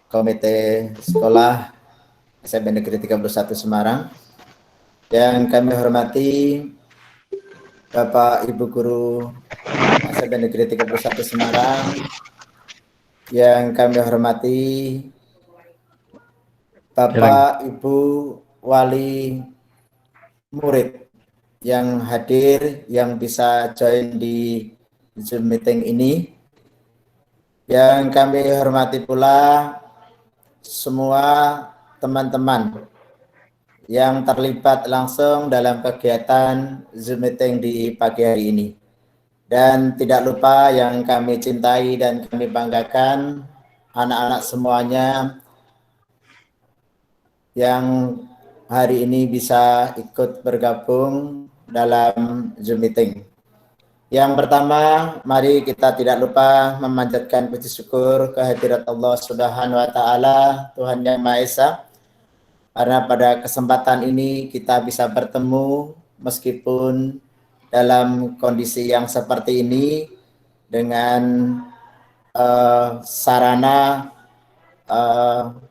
Komite Sekolah SMP Negeri 31 Semarang. Yang kami hormati Bapak Ibu Guru SMP Negeri 31 Semarang. Yang kami hormati Bapak Ibu Wali Murid yang hadir, yang bisa join di Zoom meeting ini. Yang kami hormati pula semua teman-teman yang terlibat langsung dalam kegiatan Zoom meeting di pagi hari ini. Dan tidak lupa yang kami cintai dan kami banggakan, anak-anak semuanya yang hari ini bisa ikut bergabung dalam Zoom meeting. Yang pertama, mari kita tidak lupa memanjatkan puji syukur kehadirat Allah Subhanahu wa taala, Tuhan Yang Maha Esa. Karena pada kesempatan ini kita bisa bertemu meskipun dalam kondisi yang seperti ini dengan sarana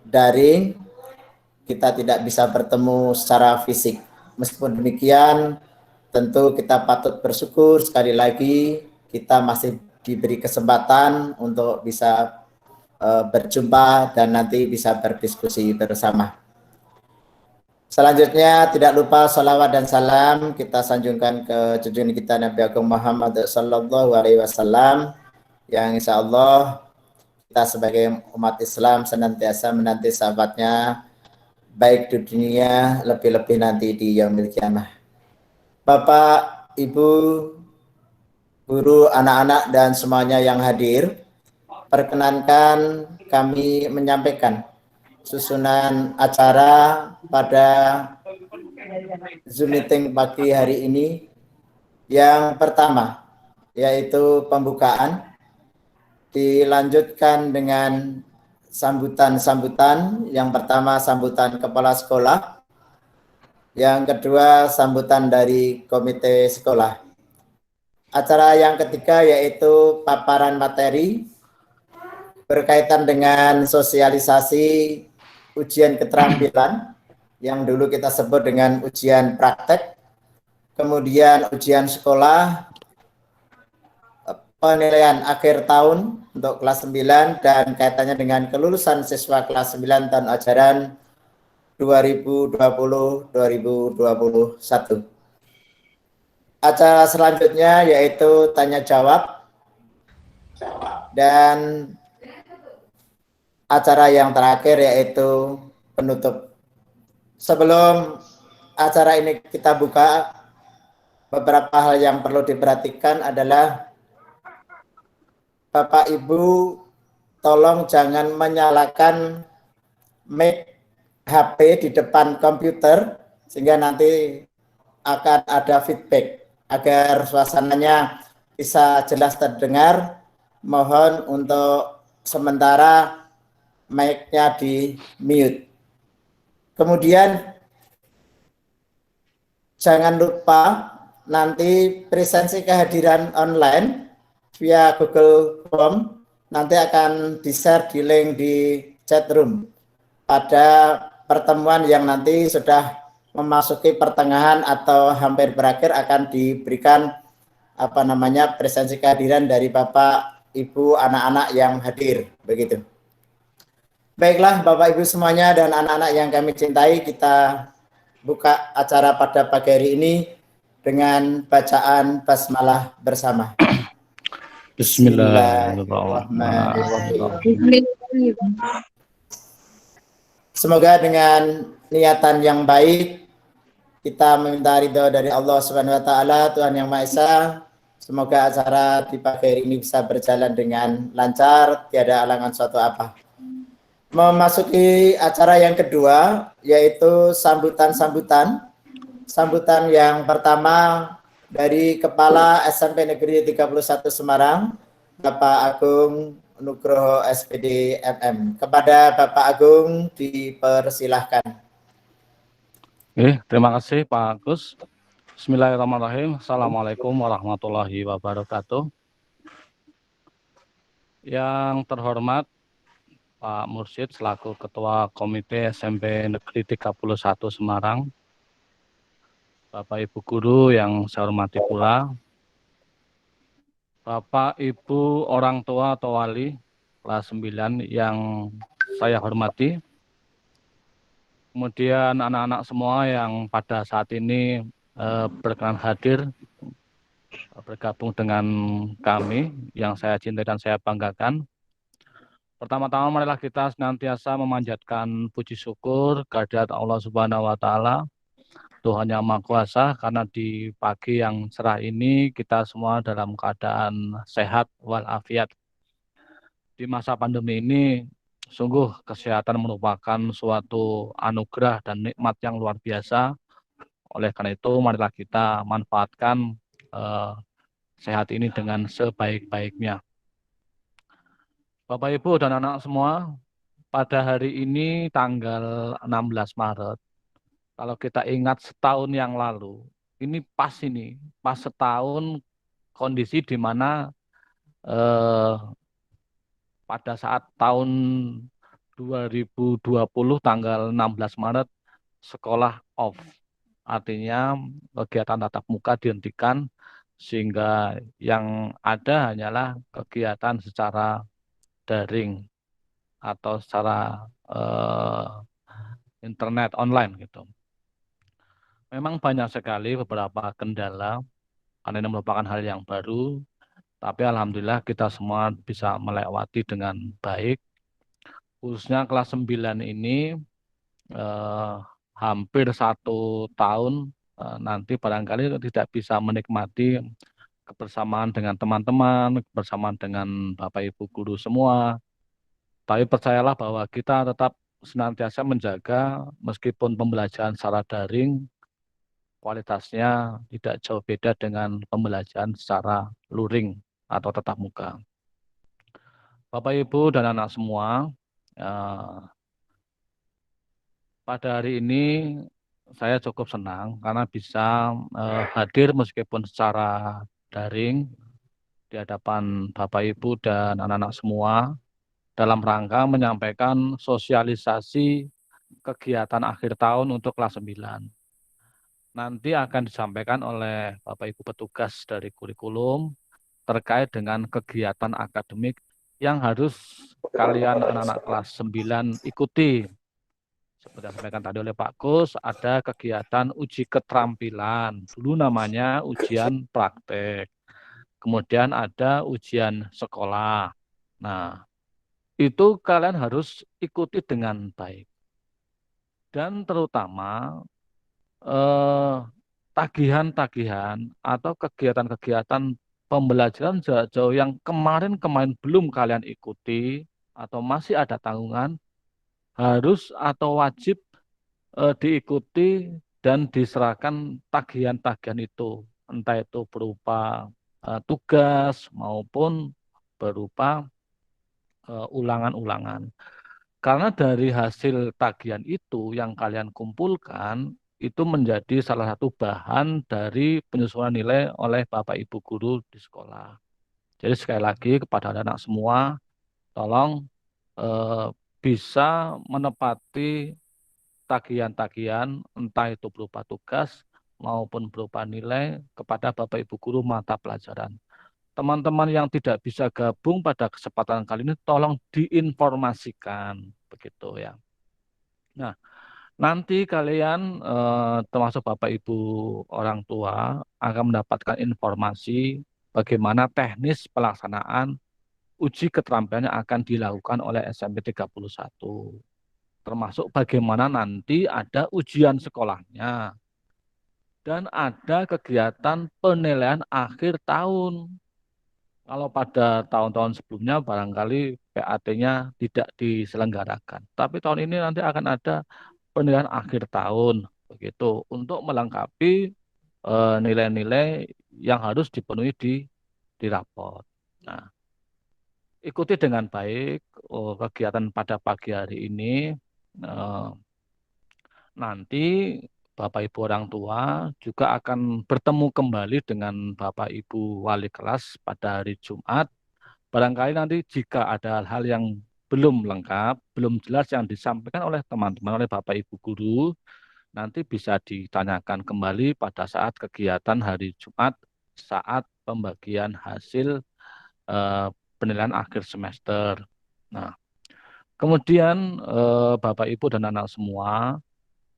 daring, kita tidak bisa bertemu secara fisik. Meskipun demikian, tentu kita patut bersyukur sekali lagi kita masih diberi kesempatan untuk bisa berjumpa dan nanti bisa berdiskusi bersama. Selanjutnya tidak lupa salawat dan salam kita sanjungkan ke junjungan kita Nabi Agung Muhammad Sallallahu Alaihi Wasallam, yang insya Allah kita sebagai umat Islam senantiasa menanti sahabatnya baik di dunia, lebih-lebih nanti di yaumil kiamah. Bapak, Ibu, guru, anak-anak, dan semuanya yang hadir, perkenankan kami menyampaikan susunan acara pada Zoom meeting pagi hari ini. Yang pertama, yaitu pembukaan, dilanjutkan dengan sambutan-sambutan. Yang pertama, sambutan kepala sekolah. Yang kedua, sambutan dari komite sekolah. Acara yang ketiga yaitu paparan materi berkaitan dengan sosialisasi ujian keterampilan yang dulu kita sebut dengan ujian praktek, kemudian ujian sekolah, penilaian akhir tahun untuk kelas 9 dan kaitannya dengan kelulusan siswa kelas 9 tahun ajaran 2020-2021. Acara selanjutnya yaitu tanya jawab, dan acara yang terakhir yaitu penutup. Sebelum acara ini kita buka, beberapa hal yang perlu diperhatikan adalah Bapak Ibu tolong jangan menyalakan mic HP di depan komputer sehingga nanti akan ada feedback. Agar suasananya bisa jelas terdengar, mohon untuk sementara mic-nya di mute. Kemudian jangan lupa nanti presensi kehadiran online via Google Form nanti akan di-share di link di chat room pada pertemuan yang nanti sudah memasuki pertengahan atau hampir berakhir akan diberikan presensi kehadiran dari Bapak, Ibu, anak-anak yang hadir, begitu. Baiklah Bapak Ibu semuanya dan anak-anak yang kami cintai, kita buka acara pada pagi hari ini dengan bacaan basmalah bersama. Bismillahirrahmanirrahim. Semoga dengan niatan yang baik kita meminta ridho dari Allah Subhanahu wa taala, Tuhan Yang Maha Esa. Semoga acara di pagi hari ini bisa berjalan dengan lancar, tiada halangan suatu apa. Memasuki acara yang kedua yaitu sambutan-sambutan. Sambutan yang pertama dari Kepala SMP Negeri 31 Semarang, Bapak Agung Nugroho SPD MM. Kepada Bapak Agung dipersilahkan. Terima kasih Pak Agus. Bismillahirrahmanirrahim. Assalamualaikum warahmatullahi wabarakatuh. Yang terhormat Pak Mursyid selaku Ketua Komite SMP Negeri 31 Semarang, Bapak Ibu Guru yang saya hormati pula, Bapak Ibu orang tua atau wali kelas 9 yang saya hormati, kemudian anak-anak semua yang pada saat ini berkenan hadir bergabung dengan kami yang saya cintai dan saya banggakan. Pertama-tama marilah kita senantiasa memanjatkan puji syukur kehadirat Allah Subhanahu wa taala, Tuhan yang Maha Kuasa, karena di pagi yang cerah ini kita semua dalam keadaan sehat walafiat. Di masa pandemi ini sungguh kesehatan merupakan suatu anugerah dan nikmat yang luar biasa. Oleh karena itu marilah kita manfaatkan eh, sehat ini dengan sebaik-baiknya. Bapak Ibu dan anak semua, pada hari ini tanggal 16 Maret, kalau kita ingat setahun yang lalu, pas setahun kondisi di mana eh, pada saat tahun 2020 tanggal 16 Maret sekolah off. Artinya kegiatan tatap muka dihentikan sehingga yang ada hanyalah kegiatan secara daring atau secara internet online gitu. Memang banyak sekali beberapa kendala karena ini merupakan hal yang baru, tapi alhamdulillah kita semua bisa melewati dengan baik. Khususnya kelas 9 ini eh, hampir 1 tahun nanti barangkali tidak bisa menikmati kebersamaan dengan teman-teman, kebersamaan dengan Bapak Ibu guru semua. Tapi percayalah bahwa kita tetap senantiasa menjaga meskipun pembelajaran secara daring, kualitasnya tidak jauh beda dengan pembelajaran secara luring atau tatap muka. Bapak, Ibu, dan anak semua, eh, pada hari ini saya cukup senang karena bisa hadir meskipun secara daring di hadapan Bapak, Ibu, dan anak-anak semua dalam rangka menyampaikan sosialisasi kegiatan akhir tahun untuk kelas 9. Nanti akan disampaikan oleh Bapak Ibu petugas dari kurikulum terkait dengan kegiatan akademik yang harus kalian anak-anak kelas 9 ikuti. Seperti yang disampaikan tadi oleh Pak Kus, ada kegiatan uji keterampilan. Dulu namanya ujian praktek. Kemudian ada ujian sekolah. Nah, itu kalian harus ikuti dengan baik. Dan terutama eh, tagihan-tagihan atau kegiatan-kegiatan pembelajaran jarak jauh yang kemarin-kemarin belum kalian ikuti atau masih ada tanggungan, harus atau wajib diikuti dan diserahkan tagihan-tagihan itu, entah itu berupa tugas maupun berupa ulangan-ulangan. Karena dari hasil tagihan itu yang kalian kumpulkan, itu menjadi salah satu bahan dari penyesuaian nilai oleh Bapak Ibu guru di sekolah. Jadi sekali lagi kepada anak-anak semua, tolong eh, bisa menepati tagihan-tagihan, entah itu berupa tugas maupun berupa nilai kepada Bapak Ibu guru mata pelajaran. Teman-teman yang tidak bisa gabung pada kesempatan kali ini, tolong diinformasikan, begitu ya. Nah, nanti kalian termasuk Bapak Ibu orang tua akan mendapatkan informasi bagaimana teknis pelaksanaan uji keterampilan yang akan dilakukan oleh SMP 31. Termasuk bagaimana nanti ada ujian sekolahnya dan ada kegiatan penilaian akhir tahun. Kalau pada tahun-tahun sebelumnya barangkali PAT-nya tidak diselenggarakan. Tapi tahun ini nanti akan ada penilaian akhir tahun begitu untuk melengkapi nilai-nilai yang harus dipenuhi di rapor. Nah, ikuti dengan baik kegiatan pada pagi hari ini. Eh, Nanti Bapak Ibu orang tua juga akan bertemu kembali dengan Bapak Ibu wali kelas pada hari Jumat. Barangkali nanti jika ada hal-hal yang belum lengkap, belum jelas yang disampaikan oleh teman-teman, oleh Bapak Ibu guru, nanti bisa ditanyakan kembali pada saat kegiatan hari Jumat, saat pembagian hasil eh, penilaian akhir semester. Nah, kemudian Bapak Ibu dan anak semua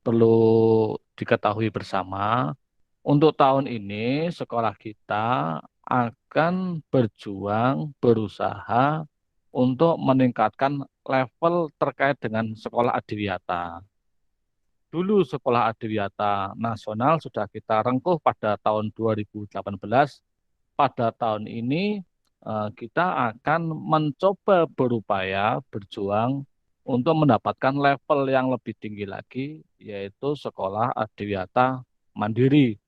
perlu diketahui bersama, untuk tahun ini sekolah kita akan berjuang, berusaha untuk meningkatkan level terkait dengan sekolah adiwiyata. Dulu sekolah adiwiyata nasional sudah kita rengkuh pada tahun 2018. Pada tahun ini kita akan mencoba berupaya berjuang untuk mendapatkan level yang lebih tinggi lagi, yaitu sekolah adiwiyata mandiri.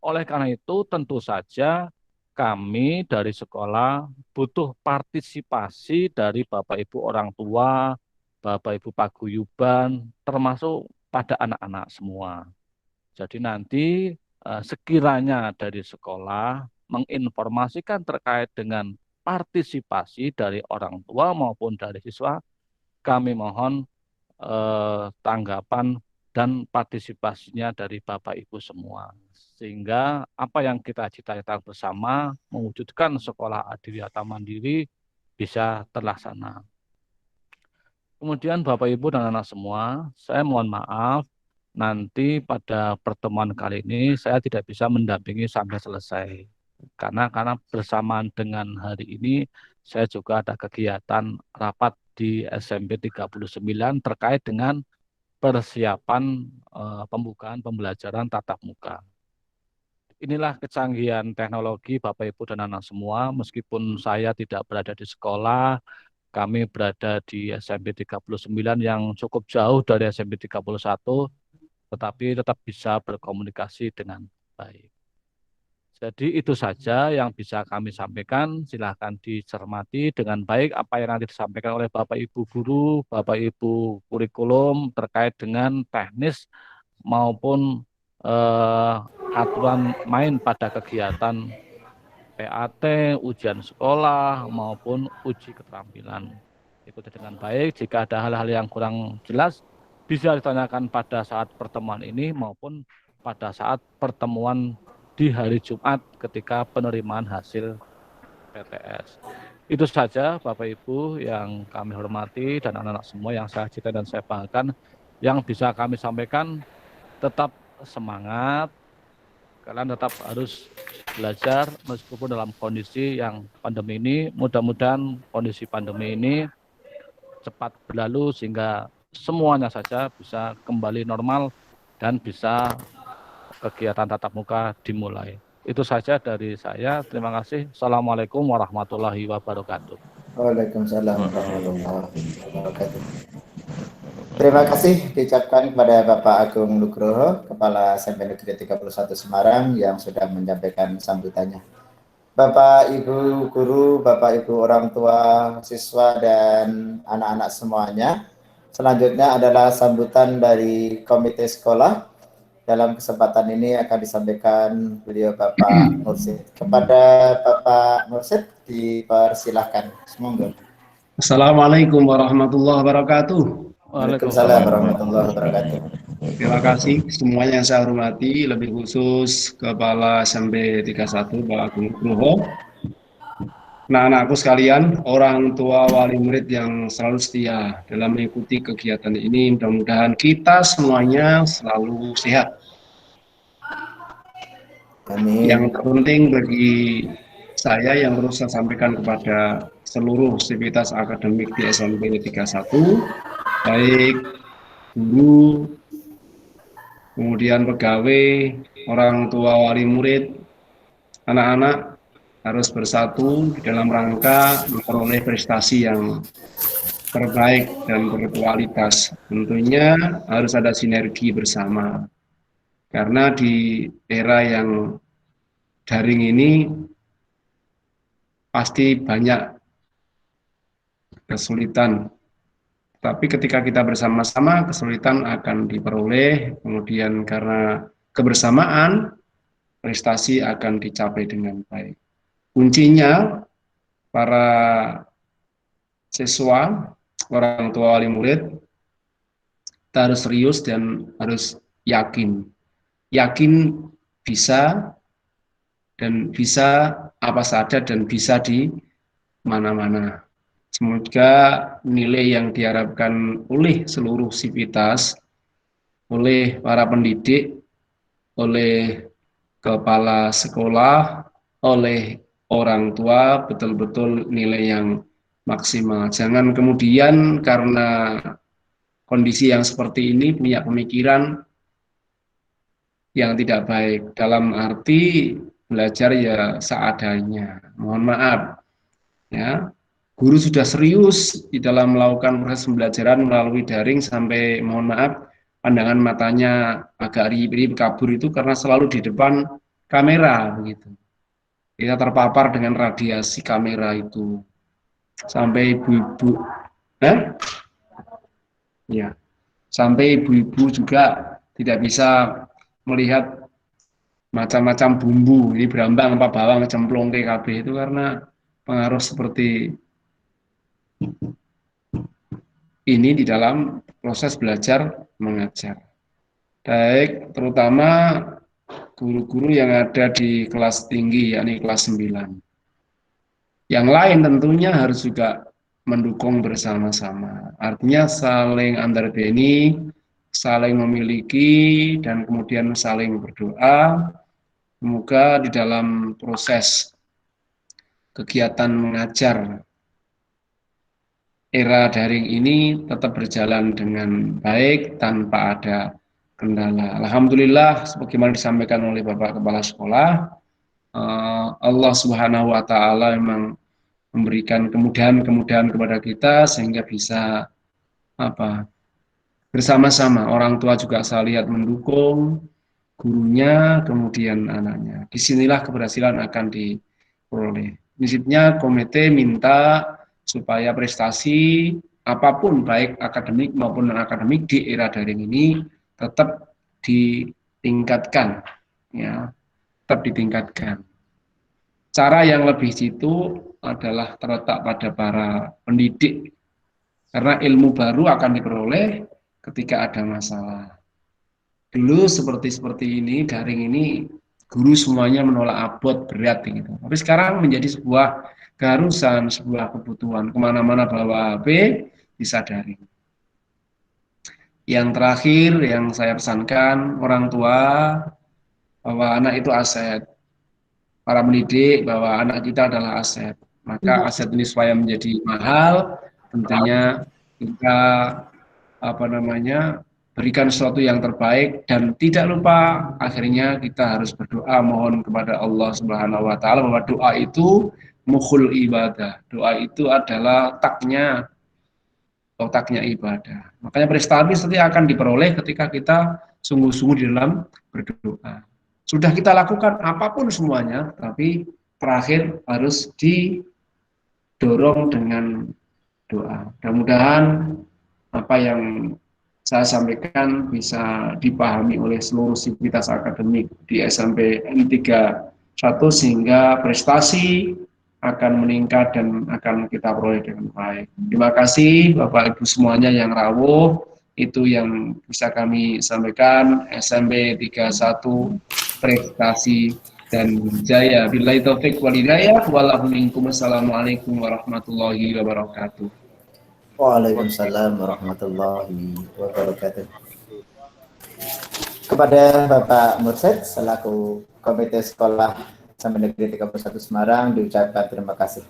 Oleh karena itu, tentu saja kami dari sekolah butuh partisipasi dari Bapak Ibu orang tua, Bapak Ibu paguyuban, termasuk pada anak-anak semua. Jadi nanti sekiranya dari sekolah menginformasikan terkait dengan partisipasi dari orang tua maupun dari siswa, kami mohon tanggapan dan partisipasinya dari Bapak Ibu semua. Sehingga apa yang kita cita-citakan bersama mewujudkan sekolah adiwiyata mandiri bisa terlaksana. Kemudian Bapak Ibu dan anak semua, saya mohon maaf nanti pada pertemuan kali ini saya tidak bisa mendampingi sampai selesai. Karena bersamaan dengan hari ini saya juga ada kegiatan rapat di SMP 39 terkait dengan persiapan pembukaan pembelajaran tatap muka. Inilah kecanggihan teknologi Bapak Ibu dan anak semua, meskipun saya tidak berada di sekolah, kami berada di SMP 39 yang cukup jauh dari SMP 31, tetapi tetap bisa berkomunikasi dengan baik. Jadi itu saja yang bisa kami sampaikan. Silahkan dicermati dengan baik apa yang nanti disampaikan oleh Bapak Ibu guru, Bapak Ibu kurikulum terkait dengan teknis maupun aturan main pada kegiatan PAT, ujian sekolah maupun uji keterampilan. Ikuti dengan baik. Jika ada hal-hal yang kurang jelas, bisa ditanyakan pada saat pertemuan ini maupun pada saat pertemuan di hari Jumat ketika penerimaan hasil PTS. Itu saja Bapak Ibu yang kami hormati dan anak-anak semua yang saya cintai dan saya banggakan. Yang bisa kami sampaikan, tetap semangat, kalian tetap harus belajar meskipun dalam kondisi yang pandemi ini. Mudah-mudahan kondisi pandemi ini cepat berlalu sehingga semuanya saja bisa kembali normal dan bisa kegiatan tatap muka dimulai. Itu saja dari saya. Terima kasih. Assalamualaikum warahmatullahi wabarakatuh. Waalaikumsalam warahmatullahi wabarakatuh. Terima kasih diucapkan kepada Bapak Agung Nugroho, Kepala SMP Negeri 31 Semarang yang sudah menyampaikan sambutannya. Bapak Ibu guru, Bapak Ibu orang tua, siswa dan anak-anak semuanya. Selanjutnya adalah sambutan dari komite sekolah. Dalam kesempatan ini akan disampaikan beliau Bapak Mursid. Kepada Bapak Mursid dipersilahkan. Semoga. Assalamualaikum warahmatullahi wabarakatuh. Waalaikumsalam warahmatullahi wabarakatuh. Terima kasih semuanya yang saya hormati, lebih khusus Kepala SMP 31 Pak Agung Nugroho, anak-anakku sekalian, orang tua wali murid yang selalu setia dalam mengikuti kegiatan ini. Mudah-mudahan kita semuanya selalu sehat. Amin. Yang terpenting bagi saya yang terus saya sampaikan kepada seluruh sivitas akademik di SMP 31, baik guru, kemudian pegawai, orang tua wali murid, anak-anak harus bersatu dalam rangka memperoleh prestasi yang terbaik dan berkualitas. Tentunya harus ada sinergi bersama. Karena di era yang daring ini pasti banyak kesulitan. Tapi ketika kita bersama-sama, kesulitan akan diperoleh. Kemudian karena kebersamaan, prestasi akan dicapai dengan baik. Kuncinya para siswa orang tua wali murid, kita harus serius dan harus yakin. Yakin bisa dan bisa apa saja dan bisa di mana-mana. Semoga nilai yang diharapkan oleh seluruh sivitas, oleh para pendidik, oleh kepala sekolah, oleh orang tua betul-betul nilai yang maksimal. Jangan kemudian karena kondisi yang seperti ini punya pemikiran yang tidak baik dalam arti belajar ya seadanya. Mohon maaf ya. Guru sudah serius di dalam melakukan proses pembelajaran melalui daring sampai mohon maaf pandangan matanya agak ribet kabur itu karena selalu di depan kamera begitu. Kita terpapar dengan radiasi kamera itu sampai ibu-ibu ya sampai ibu-ibu juga tidak bisa melihat macam-macam bumbu ini berambang apa bawang cemplung TKB itu karena pengaruh seperti ini di dalam proses belajar mengajar. Baik, terutama guru-guru yang ada di kelas tinggi, yakni kelas 9. Yang lain tentunya harus juga mendukung bersama-sama. Artinya saling antar beni, saling memiliki, dan kemudian saling berdoa. Semoga di dalam proses kegiatan mengajar era daring ini tetap berjalan dengan baik tanpa ada kendala. Alhamdulillah, sebagaimana disampaikan oleh Bapak Kepala Sekolah, Allah Subhanahu wa Ta'ala memang memberikan kemudahan-kemudahan kepada kita sehingga bisa bersama-sama. Orang tua juga saya lihat mendukung gurunya, kemudian anaknya. Disinilah keberhasilan akan diperoleh. Prinsipnya komite minta supaya prestasi apapun baik akademik maupun non akademik di era daring ini tetap ditingkatkan, ya, tetap ditingkatkan. Cara yang lebih jitu adalah terletak pada para pendidik, karena ilmu baru akan diperoleh ketika ada masalah. Dulu seperti ini, daring ini, guru semuanya menolak abot berat gitu. Tapi sekarang menjadi sebuah keharusan, sebuah kebutuhan. Kemana-mana bawa HP, bisa daring. Yang terakhir yang saya pesankan, orang tua bahwa anak itu aset. Para pendidik bahwa anak kita adalah aset. Maka aset ini supaya menjadi mahal, tentunya kita berikan sesuatu yang terbaik dan tidak lupa akhirnya kita harus berdoa mohon kepada Allah Subhanahu wa Ta'ala bahwa doa itu mukhul ibadah. Doa itu adalah otaknya ibadah. Makanya prestasi nanti akan diperoleh ketika kita sungguh-sungguh di dalam berdoa. Sudah kita lakukan apapun semuanya, tapi terakhir harus didorong dengan doa. Mudah-mudahan apa yang saya sampaikan bisa dipahami oleh seluruh sivitas akademik di SMP N31 sehingga prestasi akan meningkat dan akan kita peroleh dengan baik. Terima kasih Bapak Ibu semuanya yang rawuh, itu yang bisa kami sampaikan. SMP 31 prestasi dan jaya. Billahi taufik wal hidayah. Wassalamualaikum warahmatullahi wabarakatuh. Waalaikumsalam warahmatullahi wabarakatuh. Kepada Bapak Mursyid selaku Komite Sekolah SMP Negeri 31 Semarang diucapkan terima kasih.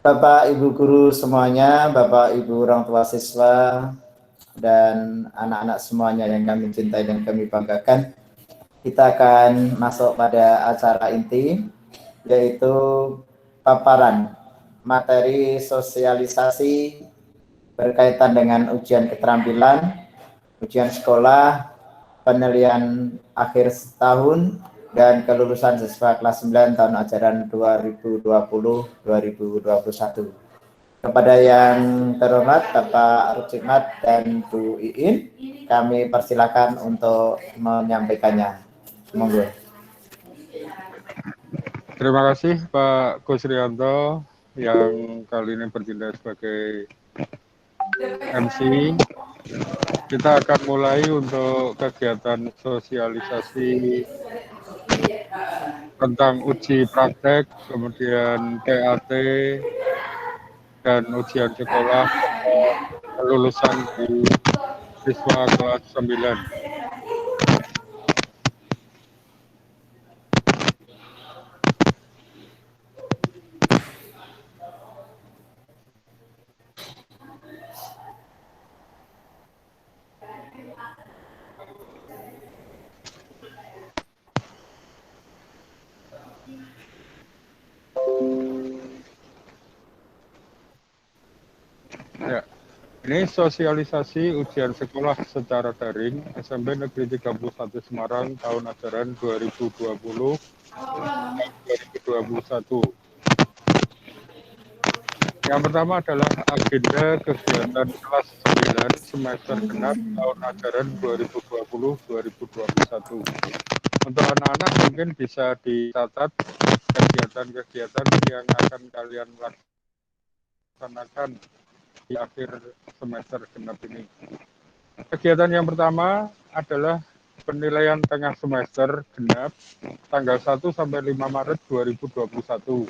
Bapak Ibu guru semuanya, Bapak Ibu orang tua siswa dan anak-anak semuanya yang kami cintai dan kami banggakan, kita akan masuk pada acara inti, yaitu paparan materi sosialisasi berkaitan dengan ujian keterampilan, ujian sekolah, penilaian akhir setahun, dan kelulusan siswa kelas 9 tahun ajaran 2020-2021. Kepada yang terhormat Bapak Ruksikmat dan Bu Iin, kami persilakan untuk menyampaikannya. Monggo. Terima kasih Pak Kusrianto yang kali ini bertindak sebagai MC. Kita akan mulai untuk kegiatan sosialisasi tentang uji praktek, kemudian TAT, dan ujian sekolah kelulusan di siswa kelas 9. Ya, ini sosialisasi ujian sekolah secara daring SMP Negeri 31 Semarang tahun ajaran 2020-2021. Yang pertama adalah agenda kegiatan kelas 9 semester genap tahun ajaran 2020-2021. Untuk anak-anak mungkin bisa dicatat kegiatan-kegiatan yang akan kalian laksanakan di akhir semester genap ini. Kegiatan yang pertama adalah penilaian tengah semester genap tanggal 1 sampai 5 Maret 2021.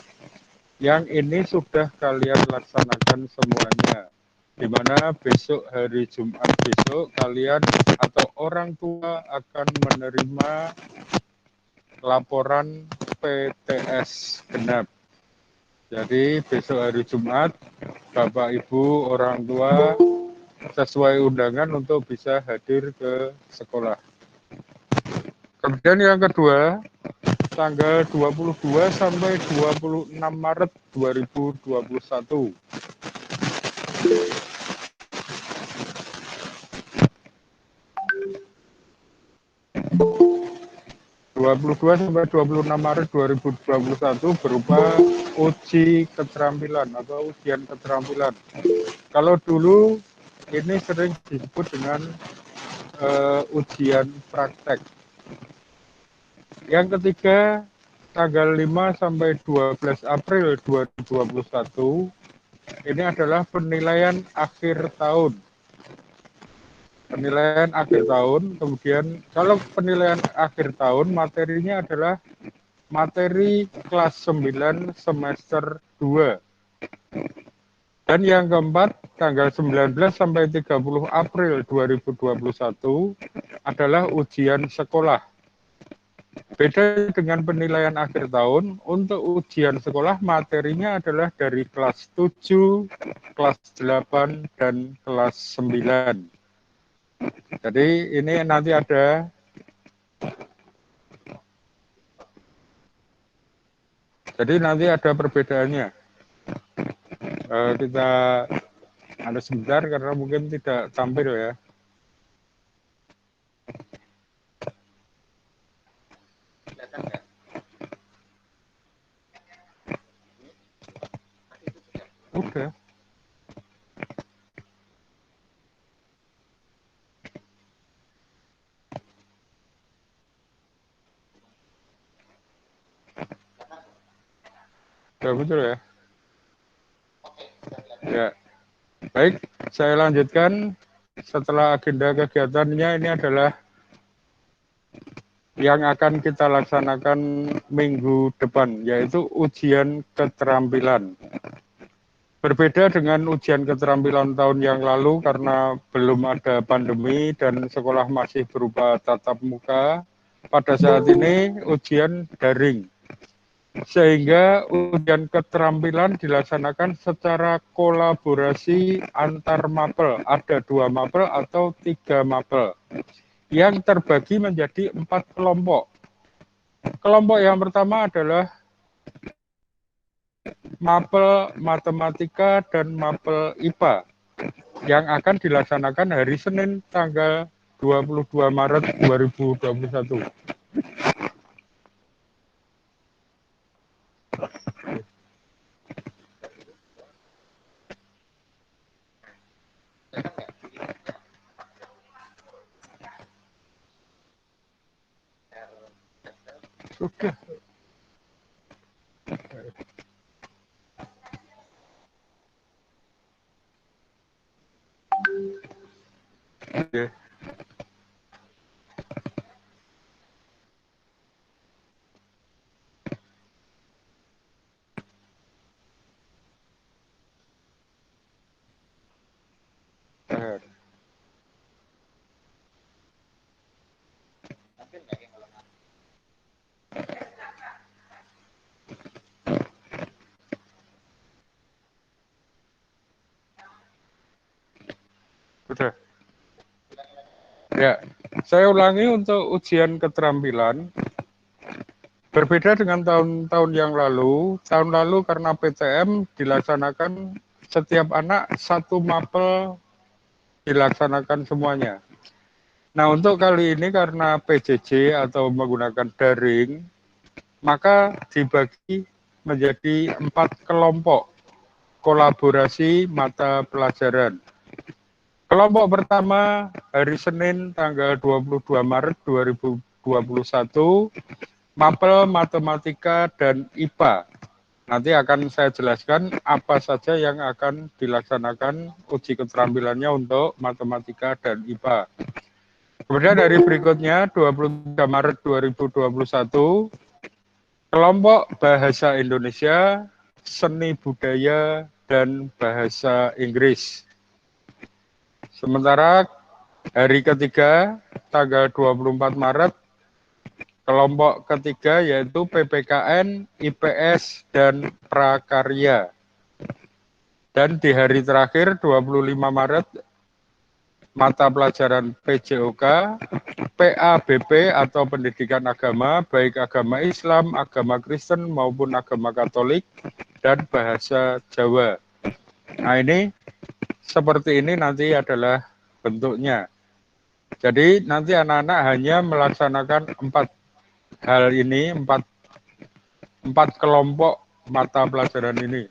Yang ini sudah kalian laksanakan semuanya. Di mana besok hari Jumat besok kalian atau orang tua akan menerima laporan PTS genap. Jadi besok hari Jumat, Bapak Ibu orang tua sesuai undangan untuk bisa hadir ke sekolah. Kemudian yang kedua, tanggal 22 sampai 26 Maret 2021. (22 sampai 26 Maret 2021) berupa uji keterampilan atau ujian keterampilan. Kalau dulu ini sering disebut dengan ujian praktek. Yang ketiga, tanggal 5 sampai 12 April 2021, ini adalah penilaian akhir tahun. Penilaian akhir tahun, kemudian kalau penilaian akhir tahun materinya adalah materi kelas 9 semester 2. Dan yang keempat, tanggal 19 sampai 30 April 2021 adalah ujian sekolah. Beda dengan penilaian akhir tahun, untuk ujian sekolah materinya adalah dari kelas 7, kelas 8, dan kelas 9. Jadi ini nanti ada perbedaannya. Kita ada sebentar karena mungkin tidak tampil ya. Udah. Udah betul ya? Ya. Baik, saya lanjutkan. Setelah agenda kegiatannya ini adalah yang akan kita laksanakan minggu depan, yaitu ujian keterampilan. Berbeda dengan ujian keterampilan tahun yang lalu karena belum ada pandemi dan sekolah masih berupa tatap muka, pada saat ini ujian daring. Sehingga ujian keterampilan dilaksanakan secara kolaborasi antar mapel. Ada 2 mapel atau 3 mapel yang terbagi menjadi 4 kelompok. Kelompok yang pertama adalah mapel matematika dan mapel IPA yang akan dilaksanakan hari Senin tanggal 22 Maret 2021. Sudah. Ya. Sudah. Ya, saya ulangi untuk ujian keterampilan. Berbeda dengan tahun-tahun yang lalu. Tahun lalu karena PTM dilaksanakan setiap anak satu mapel dilaksanakan semuanya. Nah, untuk kali ini karena PJJ atau menggunakan daring, maka dibagi menjadi 4 kelompok kolaborasi mata pelajaran. Kelompok pertama hari Senin tanggal 22 Maret 2021, mapel matematika dan IPA. Nanti akan saya jelaskan apa saja yang akan dilaksanakan uji keterampilannya untuk matematika dan IPA. Kemudian dari berikutnya 23 Maret 2021, kelompok bahasa Indonesia, seni budaya, dan bahasa Inggris. Sementara hari ketiga, tanggal 24 Maret, kelompok ketiga yaitu PPKN, IPS, dan Prakarya. Dan di hari terakhir, 25 Maret, mata pelajaran PJOK, PABP atau Pendidikan Agama, baik agama Islam, agama Kristen, maupun agama Katolik, dan bahasa Jawa. Nah ini, seperti ini nanti adalah bentuknya. Jadi nanti anak-anak hanya melaksanakan 4 hal ini, empat kelompok mata pelajaran ini.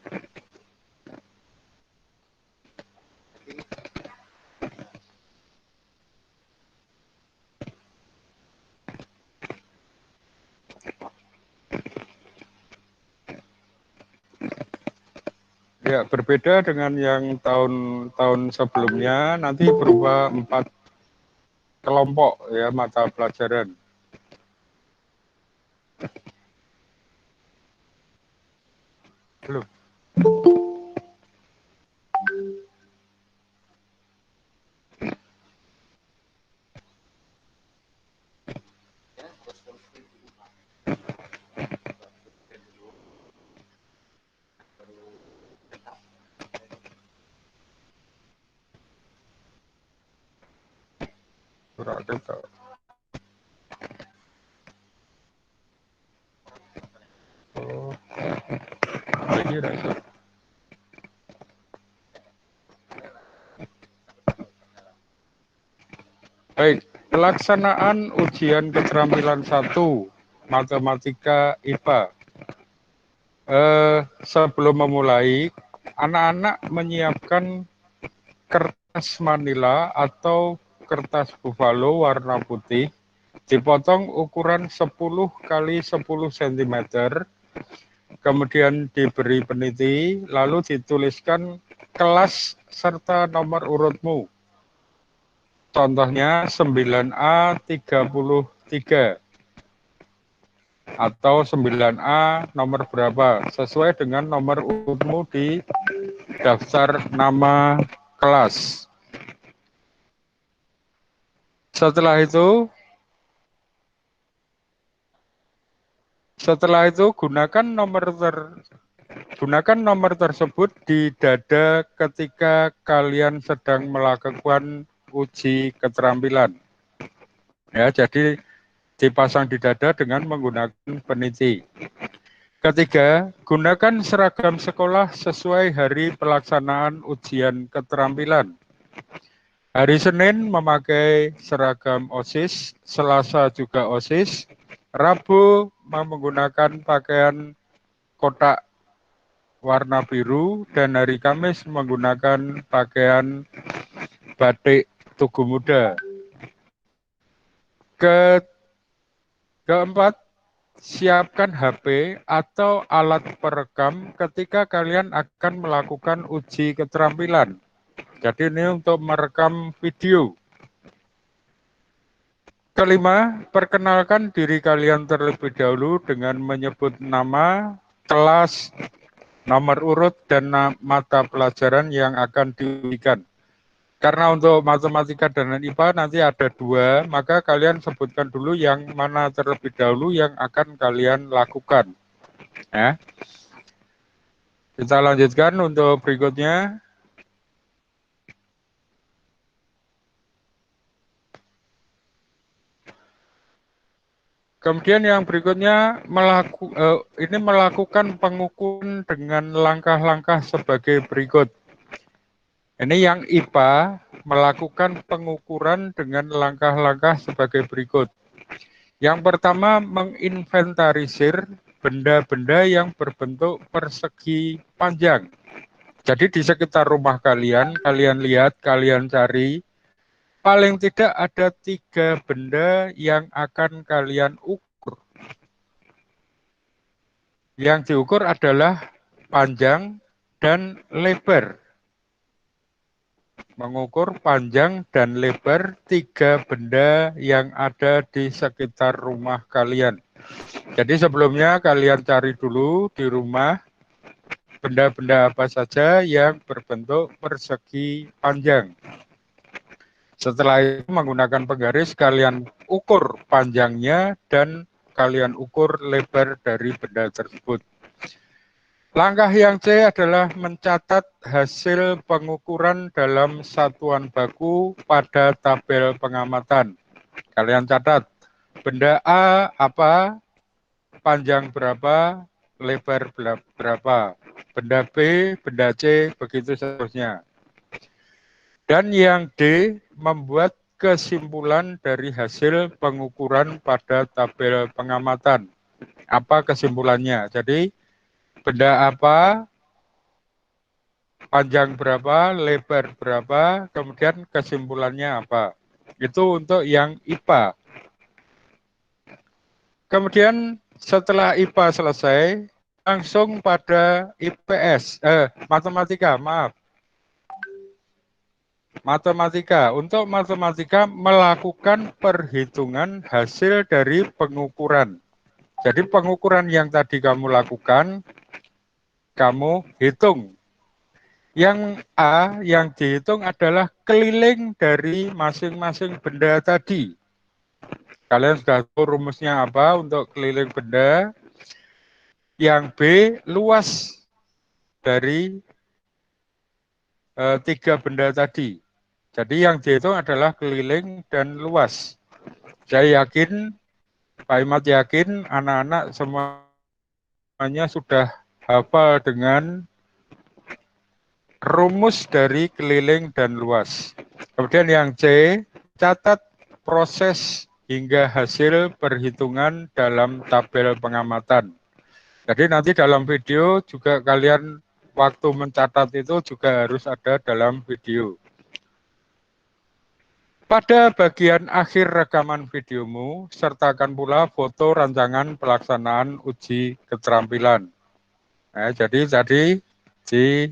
Ya, berbeda dengan yang tahun-tahun sebelumnya, nanti berupa 4 kelompok ya mata pelajaran. Belum. Surat kita. Oh, ini rasa. Baik, pelaksanaan ujian keterampilan 1 matematika IPA. Sebelum memulai, anak-anak menyiapkan kertas manila atau kertas buffalo warna putih, dipotong ukuran 10 kali 10 cm, kemudian diberi peniti, lalu dituliskan kelas serta nomor urutmu. Contohnya 9A 33 atau 9A nomor berapa, sesuai dengan nomor urutmu di daftar nama kelas. Setelah itu gunakan nomor tersebut di dada ketika kalian sedang melakukan uji keterampilan. Ya, jadi dipasang di dada dengan menggunakan peniti. Ketiga, gunakan seragam sekolah sesuai hari pelaksanaan ujian keterampilan. Hari Senin memakai seragam OSIS, Selasa juga OSIS, Rabu menggunakan pakaian kotak warna biru, dan hari Kamis menggunakan pakaian batik Tugu Muda. Keempat, siapkan HP atau alat perekam ketika kalian akan melakukan uji keterampilan. Jadi ini untuk merekam video. Kelima, perkenalkan diri kalian terlebih dahulu dengan menyebut nama, kelas, nomor urut, dan mata pelajaran yang akan diujikan. Karena untuk matematika dan IPA nanti ada 2, maka kalian sebutkan dulu yang mana terlebih dahulu yang akan kalian lakukan. Ya. Kita lanjutkan untuk berikutnya. Kemudian yang berikutnya melakukan pengukuran dengan langkah-langkah sebagai berikut. Ini yang IPA melakukan pengukuran dengan langkah-langkah sebagai berikut. Yang pertama, menginventarisir benda-benda yang berbentuk persegi panjang. Jadi di sekitar rumah kalian lihat, kalian cari, paling tidak ada 3 benda yang akan kalian ukur. Yang diukur adalah panjang dan lebar. Mengukur panjang dan lebar 3 benda yang ada di sekitar rumah kalian. Jadi sebelumnya kalian cari dulu di rumah benda-benda apa saja yang berbentuk persegi panjang. Setelah itu menggunakan penggaris kalian ukur panjangnya dan kalian ukur lebar dari benda tersebut. Langkah yang C adalah mencatat hasil pengukuran dalam satuan baku pada tabel pengamatan. Kalian catat, benda A apa, panjang berapa, lebar berapa. Benda B, benda C, begitu seterusnya. Dan yang D, membuat kesimpulan dari hasil pengukuran pada tabel pengamatan. Apa kesimpulannya? Jadi, benda apa, panjang berapa, lebar berapa, kemudian kesimpulannya apa. Itu untuk yang IPA. Kemudian setelah IPA selesai, langsung pada matematika, maaf. Matematika. Untuk matematika melakukan perhitungan hasil dari pengukuran. Jadi pengukuran yang tadi kamu lakukan, kamu hitung. Yang A yang dihitung adalah keliling dari masing-masing benda tadi. Kalian sudah tahu rumusnya apa untuk keliling benda. Yang B, luas dari 3 benda tadi. Jadi yang dihitung adalah keliling dan luas. Saya yakin, Pak Imat yakin, anak-anak semuanya sudah hafal dengan rumus dari keliling dan luas. Kemudian yang C, catat proses hingga hasil perhitungan dalam tabel pengamatan. Jadi nanti dalam video juga kalian waktu mencatat itu juga harus ada dalam video. Pada bagian akhir rekaman videomu, sertakan pula foto rancangan pelaksanaan uji keterampilan. Nah, jadi tadi di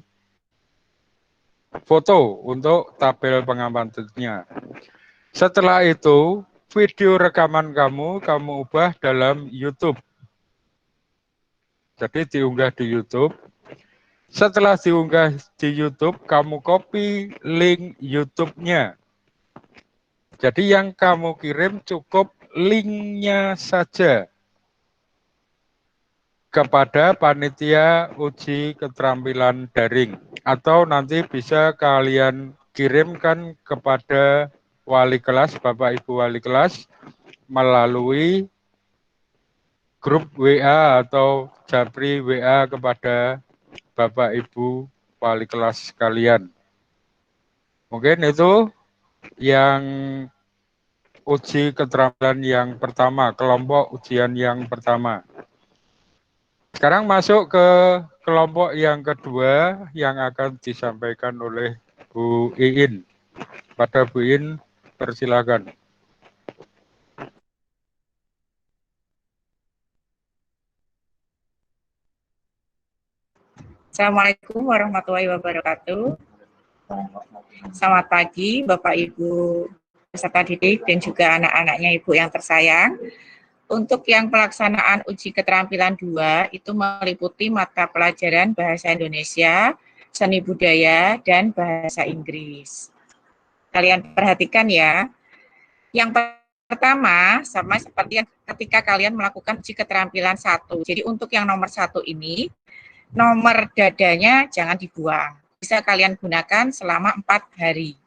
foto untuk tabel pengamatannya. Setelah itu, video rekaman kamu ubah dalam YouTube. Jadi diunggah di YouTube. Setelah diunggah di YouTube, kamu copy link YouTube-nya. Jadi yang kamu kirim cukup linknya saja kepada panitia uji keterampilan daring. Atau nanti bisa kalian kirimkan kepada wali kelas, Bapak Ibu wali kelas, melalui grup WA atau japri WA kepada Bapak Ibu wali kelas sekalian. Mungkin itu yang uji keterampilan yang pertama, kelompok ujian yang pertama. Sekarang masuk ke kelompok yang kedua yang akan disampaikan oleh Bu Iin. Pada Bu Iin, persilakan. Assalamualaikum warahmatullahi wabarakatuh. Selamat pagi Bapak Ibu peserta didik dan juga anak-anaknya Ibu yang tersayang. Untuk yang pelaksanaan uji keterampilan 2 itu meliputi mata pelajaran Bahasa Indonesia, Seni Budaya, dan Bahasa Inggris. Kalian perhatikan ya. Yang pertama, sama seperti yang ketika kalian melakukan uji keterampilan 1. Jadi untuk yang nomor 1 ini, nomor dadanya jangan dibuang. Bisa kalian gunakan selama 4 hari.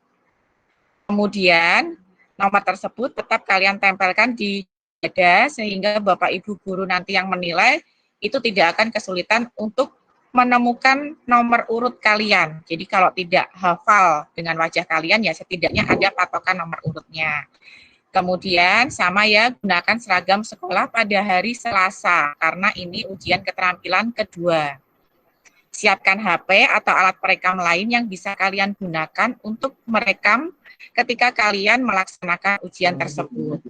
Kemudian, nomor tersebut tetap kalian tempelkan di dada, sehingga Bapak Ibu guru nanti yang menilai itu tidak akan kesulitan untuk menemukan nomor urut kalian. Jadi kalau tidak hafal dengan wajah kalian, ya setidaknya ada patokan nomor urutnya. Kemudian sama ya, gunakan seragam sekolah pada hari Selasa, karena ini ujian keterampilan kedua. Siapkan HP atau alat perekam lain yang bisa kalian gunakan untuk merekam ketika kalian melaksanakan ujian tersebut.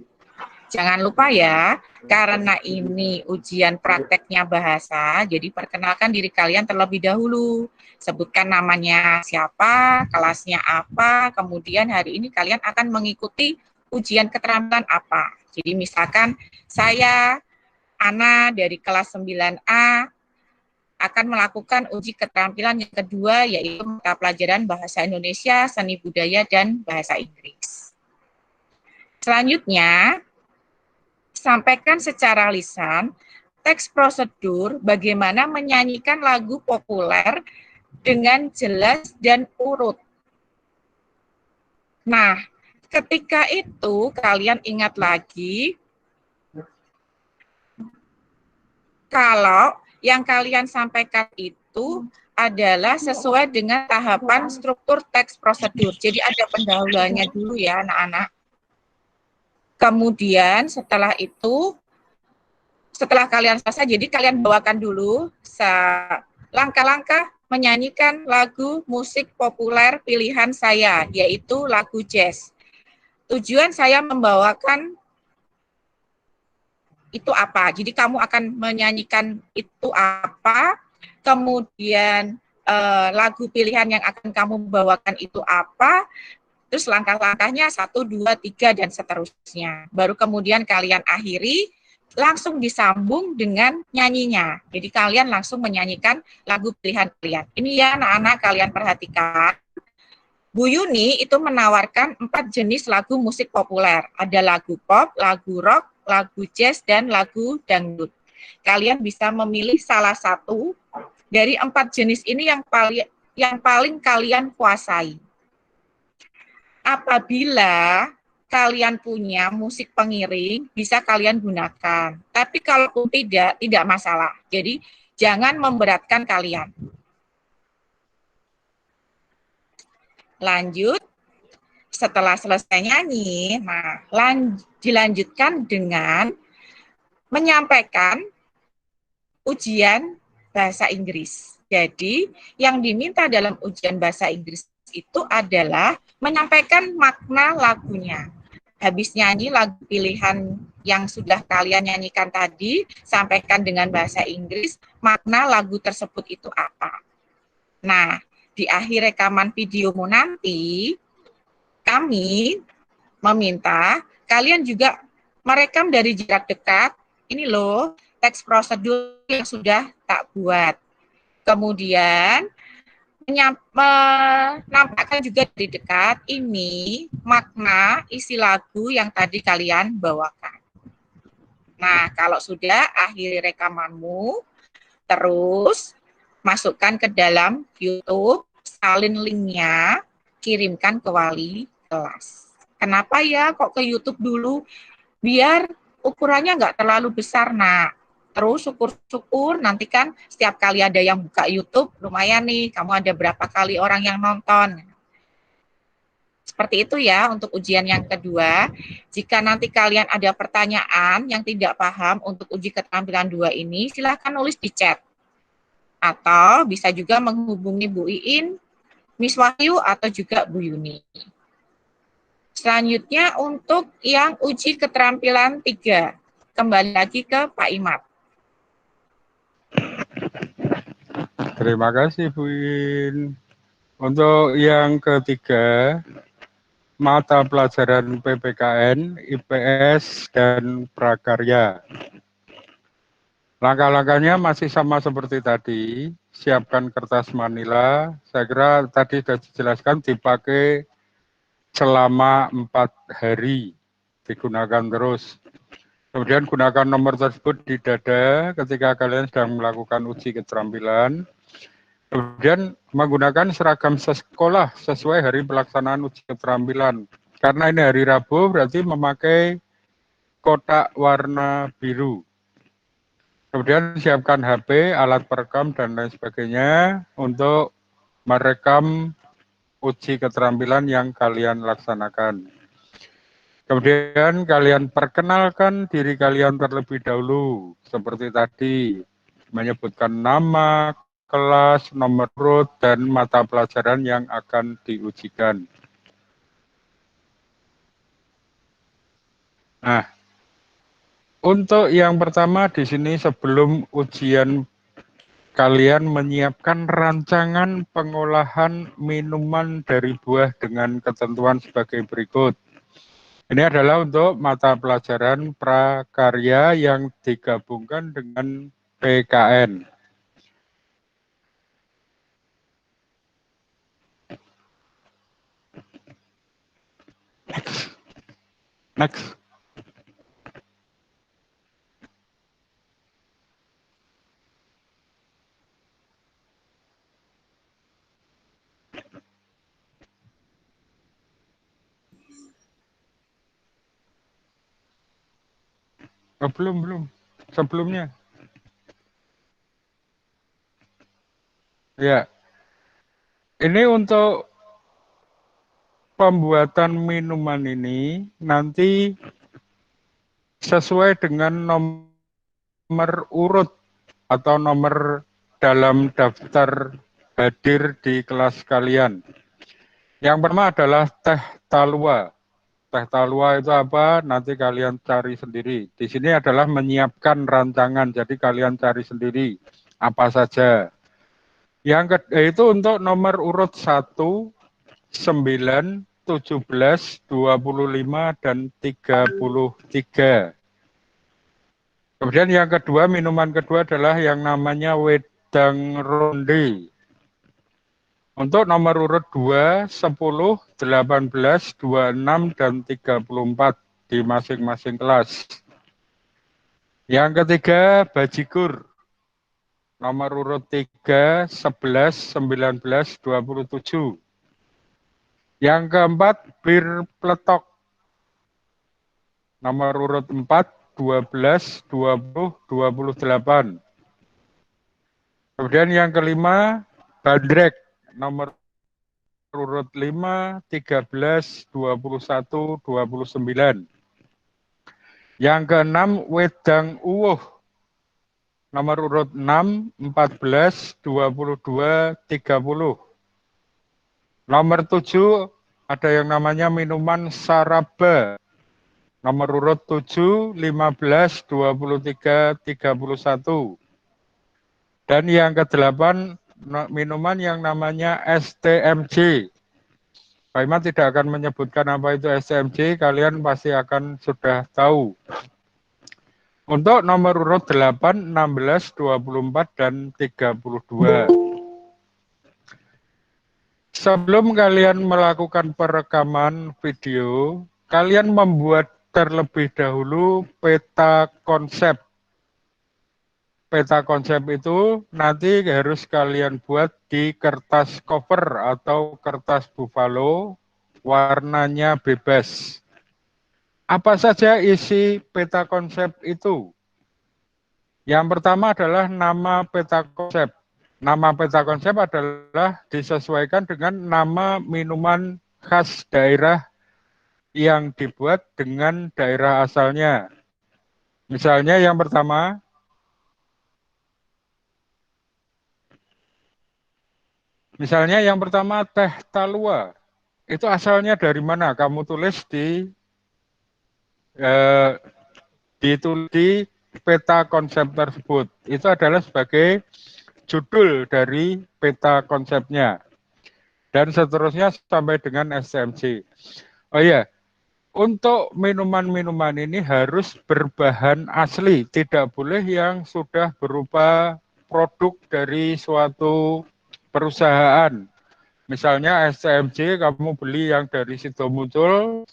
Jangan lupa ya, karena ini ujian prakteknya bahasa, jadi perkenalkan diri kalian terlebih dahulu. Sebutkan namanya siapa, kelasnya apa, kemudian hari ini kalian akan mengikuti ujian keterampilan apa. Jadi misalkan saya, Ana dari kelas 9A, akan melakukan uji keterampilan yang kedua, yaitu mata pelajaran Bahasa Indonesia, Seni Budaya, dan Bahasa Inggris. Selanjutnya, sampaikan secara lisan teks prosedur bagaimana menyanyikan lagu populer dengan jelas dan urut. Nah, ketika itu kalian ingat lagi kalau yang kalian sampaikan itu adalah sesuai dengan tahapan struktur teks prosedur. Jadi ada pendahuluannya dulu ya anak-anak. Kemudian setelah itu, setelah kalian selesai, jadi kalian bawakan dulu langkah-langkah menyanyikan lagu musik populer pilihan saya, yaitu lagu jazz. Tujuan saya membawakan itu apa? Jadi kamu akan menyanyikan itu apa, kemudian lagu pilihan yang akan kamu bawakan itu apa, terus langkah-langkahnya 1, 2, 3, dan seterusnya. Baru kemudian kalian akhiri, langsung disambung dengan nyanyinya. Jadi kalian langsung menyanyikan lagu pilihan kalian. Ini ya anak-anak kalian perhatikan. Bu Yuni itu menawarkan 4 jenis lagu musik populer. Ada lagu pop, lagu rock, lagu jazz, dan lagu dangdut. Kalian bisa memilih salah satu dari 4 jenis ini yang paling kalian kuasai. Apabila kalian punya musik pengiring, bisa kalian gunakan. Tapi kalaupun tidak masalah. Jadi, jangan memberatkan kalian. Lanjut, setelah selesai nyanyi, nah, dilanjutkan dengan menyampaikan ujian bahasa Inggris. Jadi, yang diminta dalam ujian bahasa Inggris itu adalah menyampaikan makna lagunya. Habis nyanyi lagu pilihan yang sudah kalian nyanyikan tadi, sampaikan dengan bahasa Inggris, makna lagu tersebut itu apa. Nah, di akhir rekaman videomu nanti, kami meminta kalian juga merekam dari jarak dekat, ini loh, teks prosedur yang sudah tak buat. Kemudian, menampakkan juga dari dekat ini makna isi lagu yang tadi kalian bawakan. Nah, kalau sudah akhiri rekamanmu, terus masukkan ke dalam YouTube, salin linknya, kirimkan ke wali kelas. Kenapa ya kok ke YouTube dulu? Biar ukurannya nggak terlalu besar, nak. Terus syukur-syukur nanti kan setiap kali ada yang buka YouTube, lumayan nih, kamu ada berapa kali orang yang nonton. Seperti itu ya untuk ujian yang kedua. Jika nanti kalian ada pertanyaan yang tidak paham untuk uji keterampilan 2 ini, silahkan nulis di chat. Atau bisa juga menghubungi Bu Iin, Miss Wahyu, atau juga Bu Yuni. Selanjutnya untuk yang uji keterampilan 3, kembali lagi ke Pak Imad. Terima kasih Bu In. Untuk yang ketiga, mata pelajaran PPKN, IPS, dan prakarya. Langkah-langkahnya masih sama seperti tadi, siapkan kertas manila, saya kira tadi sudah dijelaskan dipakai selama 4 hari, digunakan terus. Kemudian gunakan nomor tersebut di dada ketika kalian sedang melakukan uji keterampilan. Kemudian menggunakan seragam sekolah sesuai hari pelaksanaan uji keterampilan. Karena ini hari Rabu berarti memakai kotak warna biru. Kemudian siapkan HP, alat perekam, dan lain sebagainya untuk merekam uji keterampilan yang kalian laksanakan. Kemudian kalian perkenalkan diri kalian terlebih dahulu, seperti tadi, menyebutkan nama, kelas, nomor urut, dan mata pelajaran yang akan diujikan. Nah, untuk yang pertama di sini sebelum ujian kalian menyiapkan rancangan pengolahan minuman dari buah dengan ketentuan sebagai berikut. Ini adalah untuk mata pelajaran prakarya yang digabungkan dengan PKN. Next. Oh, belum. Sebelumnya. Ya. Ini untuk pembuatan minuman ini nanti sesuai dengan nomor urut atau nomor dalam daftar hadir di kelas kalian. Yang pertama adalah teh talua. Teh talua itu apa? Nanti kalian cari sendiri. Di sini adalah menyiapkan rancangan, jadi kalian cari sendiri apa saja. Yang itu untuk nomor urut 1, 9, 17, 25, dan 33. Kemudian yang kedua, minuman kedua adalah yang namanya wedang ronde. Untuk nomor urut 2, 10, 18, 26, dan 34 di masing-masing kelas. Yang ketiga, bajigur. Nomor urut 3, 11, 19, 27. Yang keempat, bir pletok. Nomor urut 4, 12, 20, 28. Kemudian yang kelima, bandrek. Nomor urut 5, 13, 21, 29. Yang keenam, wedang uwuh. Nomor urut 6, 14, 22, 30. Nomor 7, ada yang namanya minuman saraba. Nomor urut 7, 15, 23, 31. Dan yang ke-8, minuman yang namanya STMJ. Pak Iman tidak akan menyebutkan apa itu STMJ, kalian pasti akan sudah tahu. Untuk nomor urut 8, 16, 24, dan 32. Sebelum kalian melakukan perekaman video, kalian membuat terlebih dahulu peta konsep. Peta konsep itu nanti harus kalian buat di kertas cover atau kertas buffalo, warnanya bebas. Apa saja isi peta konsep itu? Yang pertama adalah nama peta konsep. Nama peta konsep adalah disesuaikan dengan nama minuman khas daerah yang dibuat dengan daerah asalnya. Misalnya yang pertama, teh talua. Itu asalnya dari mana? Kamu tulis di peta konsep tersebut. Itu adalah sebagai judul dari peta konsepnya. Dan seterusnya sampai dengan STMJ. Oh iya, untuk minuman-minuman ini harus berbahan asli, tidak boleh yang sudah berupa produk dari suatu perusahaan. Misalnya SCMJ kamu beli yang dari situ muncul,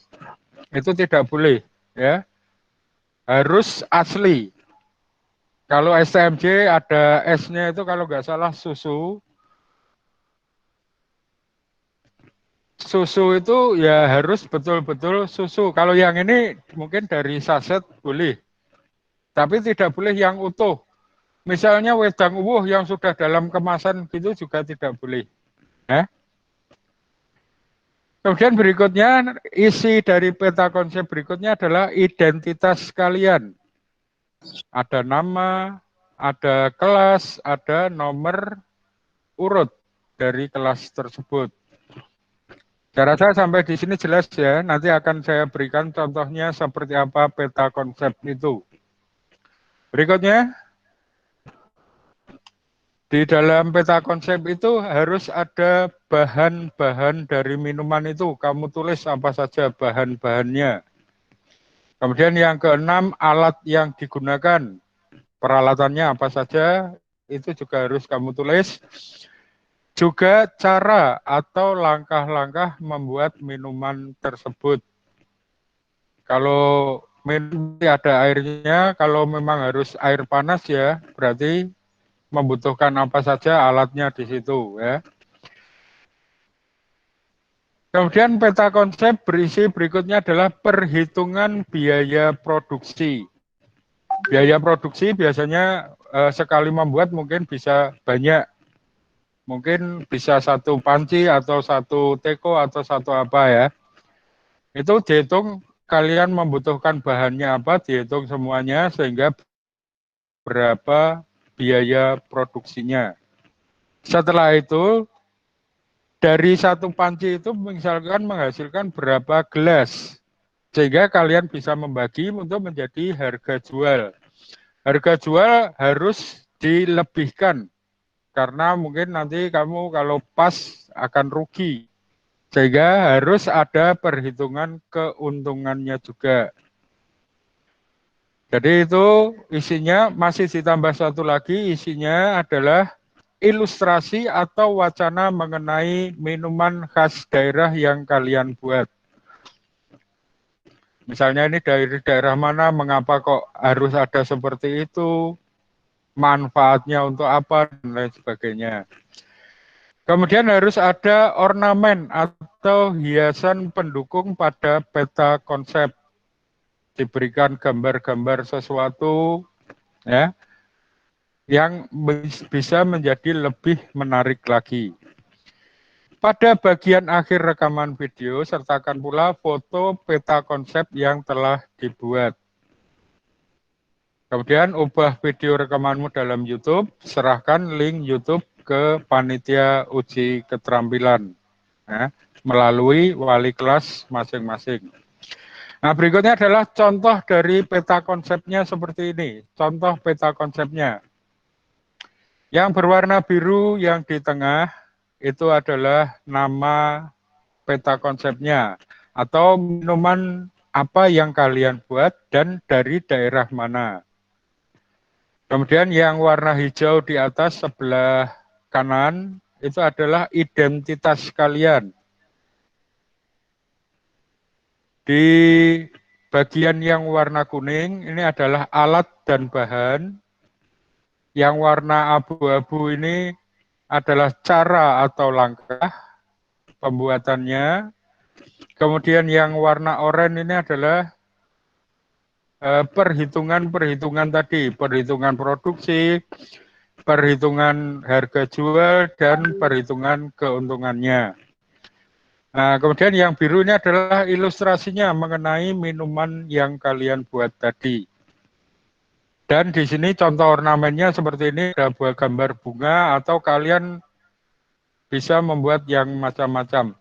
itu tidak boleh, ya. Harus asli. Kalau SCMJ ada S-nya itu kalau nggak salah susu. Susu itu ya harus betul-betul susu. Kalau yang ini mungkin dari saset boleh, tapi tidak boleh yang utuh. Misalnya wedang uwuh yang sudah dalam kemasan gitu juga tidak boleh. Ya. Kemudian berikutnya, isi dari peta konsep berikutnya adalah identitas kalian. Ada nama, ada kelas, ada nomor urut dari kelas tersebut. Saya rasa sampai di sini jelas ya, nanti akan saya berikan contohnya seperti apa peta konsep itu. Berikutnya, di dalam peta konsep itu harus ada bahan-bahan dari minuman itu. Kamu tulis apa saja bahan-bahannya. Kemudian yang keenam, alat yang digunakan. Peralatannya apa saja, itu juga harus kamu tulis. Juga cara atau langkah-langkah membuat minuman tersebut. Kalau minum ada airnya, kalau memang harus air panas ya, berarti membutuhkan apa saja alatnya di situ ya. Kemudian peta konsep berisi berikutnya adalah perhitungan biaya produksi. Biaya produksi biasanya sekali membuat mungkin bisa banyak. Mungkin bisa satu panci atau satu teko atau satu apa ya. Itu dihitung kalian membutuhkan bahannya apa, dihitung semuanya sehingga berapa biaya produksinya. Setelah itu, dari satu panci itu misalkan menghasilkan berapa gelas, sehingga kalian bisa membagi untuk menjadi harga jual. Harga jual harus dilebihkan, karena mungkin nanti kamu kalau pas akan rugi. Sehingga harus ada perhitungan keuntungannya juga. Jadi itu isinya masih ditambah satu lagi, isinya adalah ilustrasi atau wacana mengenai minuman khas daerah yang kalian buat. Misalnya ini dari daerah mana, mengapa kok harus ada seperti itu, manfaatnya untuk apa, dan lain sebagainya. Kemudian harus ada ornamen atau hiasan pendukung pada peta konsep. Diberikan gambar-gambar sesuatu ya yang bisa menjadi lebih menarik lagi. Pada bagian akhir rekaman video, sertakan pula foto peta konsep yang telah dibuat. Kemudian ubah video rekamanmu dalam YouTube, serahkan link YouTube ke panitia uji keterampilan ya, melalui wali kelas masing-masing. Nah, berikutnya adalah contoh dari peta konsepnya seperti ini. Contoh peta konsepnya. Yang berwarna biru yang di tengah itu adalah nama peta konsepnya atau minuman apa yang kalian buat dan dari daerah mana. Kemudian yang warna hijau di atas sebelah kanan itu adalah identitas kalian. Di bagian yang warna kuning ini adalah alat dan bahan. Yang warna abu-abu ini adalah cara atau langkah pembuatannya. Kemudian yang warna oranye ini adalah perhitungan-perhitungan tadi, perhitungan produksi, perhitungan harga jual, dan perhitungan keuntungannya. Nah, kemudian yang biru ini adalah ilustrasinya mengenai minuman yang kalian buat tadi. Dan di sini contoh ornamennya seperti ini, ada buah gambar bunga atau kalian bisa membuat yang macam-macam.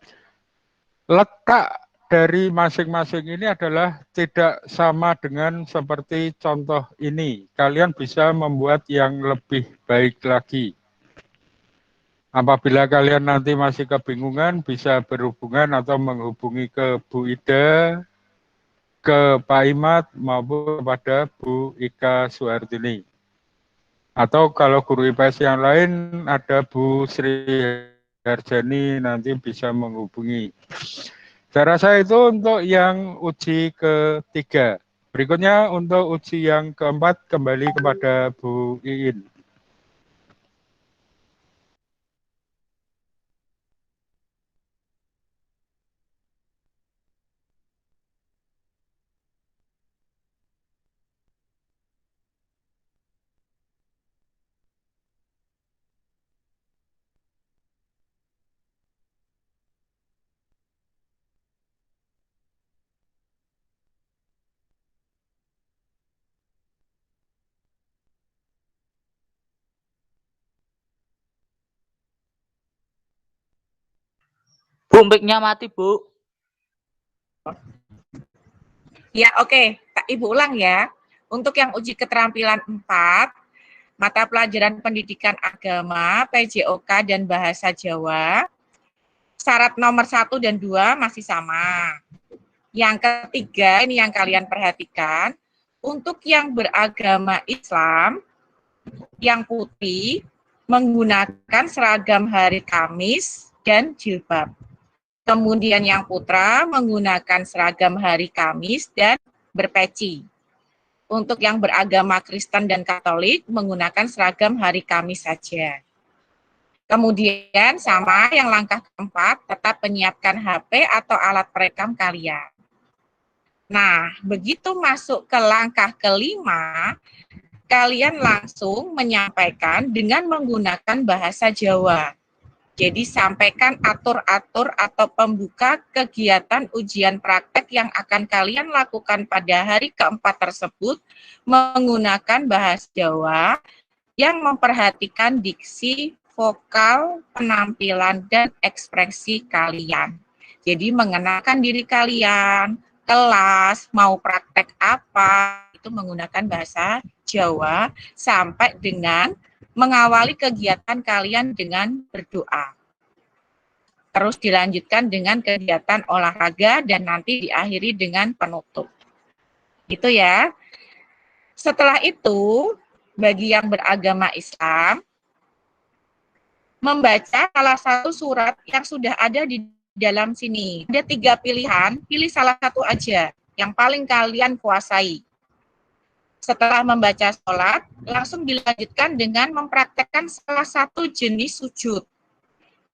Letak dari masing-masing ini adalah tidak sama dengan seperti contoh ini. Kalian bisa membuat yang lebih baik lagi. Apabila kalian nanti masih kebingungan, bisa berhubungan atau menghubungi ke Bu Ida, ke Pak Imat, maupun kepada Bu Ika Suhartini. Atau kalau guru IPS yang lain, ada Bu Sri Harjani, nanti bisa menghubungi. Saya rasa itu untuk yang uji ketiga. Berikutnya untuk uji yang keempat, kembali kepada Bu Iin. Bu, mic-nya mati, Bu. Ya, oke. Ibu ulang ya. Untuk yang uji keterampilan 4, mata pelajaran pendidikan agama, PJOK, dan bahasa Jawa, syarat nomor 1 dan 2 masih sama. Yang ketiga, ini yang kalian perhatikan, untuk yang beragama Islam, yang putih, menggunakan seragam hari Kamis dan jilbab. Kemudian yang putra menggunakan seragam hari Kamis dan berpeci. Untuk yang beragama Kristen dan Katolik menggunakan seragam hari Kamis saja. Kemudian sama yang langkah keempat, tetap menyiapkan HP atau alat perekam kalian. Nah, begitu masuk ke langkah kelima, kalian langsung menyampaikan dengan menggunakan bahasa Jawa. Jadi sampaikan atur-atur atau pembuka kegiatan ujian praktek yang akan kalian lakukan pada hari keempat tersebut menggunakan bahasa Jawa yang memperhatikan diksi, vokal, penampilan, dan ekspresi kalian. Jadi mengenalkan diri kalian, kelas, mau praktek apa, itu menggunakan bahasa Jawa sampai dengan mengawali kegiatan kalian dengan berdoa. Terus dilanjutkan dengan kegiatan olahraga dan nanti diakhiri dengan penutup. Itu ya. Setelah itu, bagi yang beragama Islam, membaca salah satu surat yang sudah ada di dalam sini. Ada 3 pilihan, pilih salah satu aja yang paling kalian kuasai. Setelah membaca sholat, langsung dilanjutkan dengan mempraktekkan salah satu jenis sujud.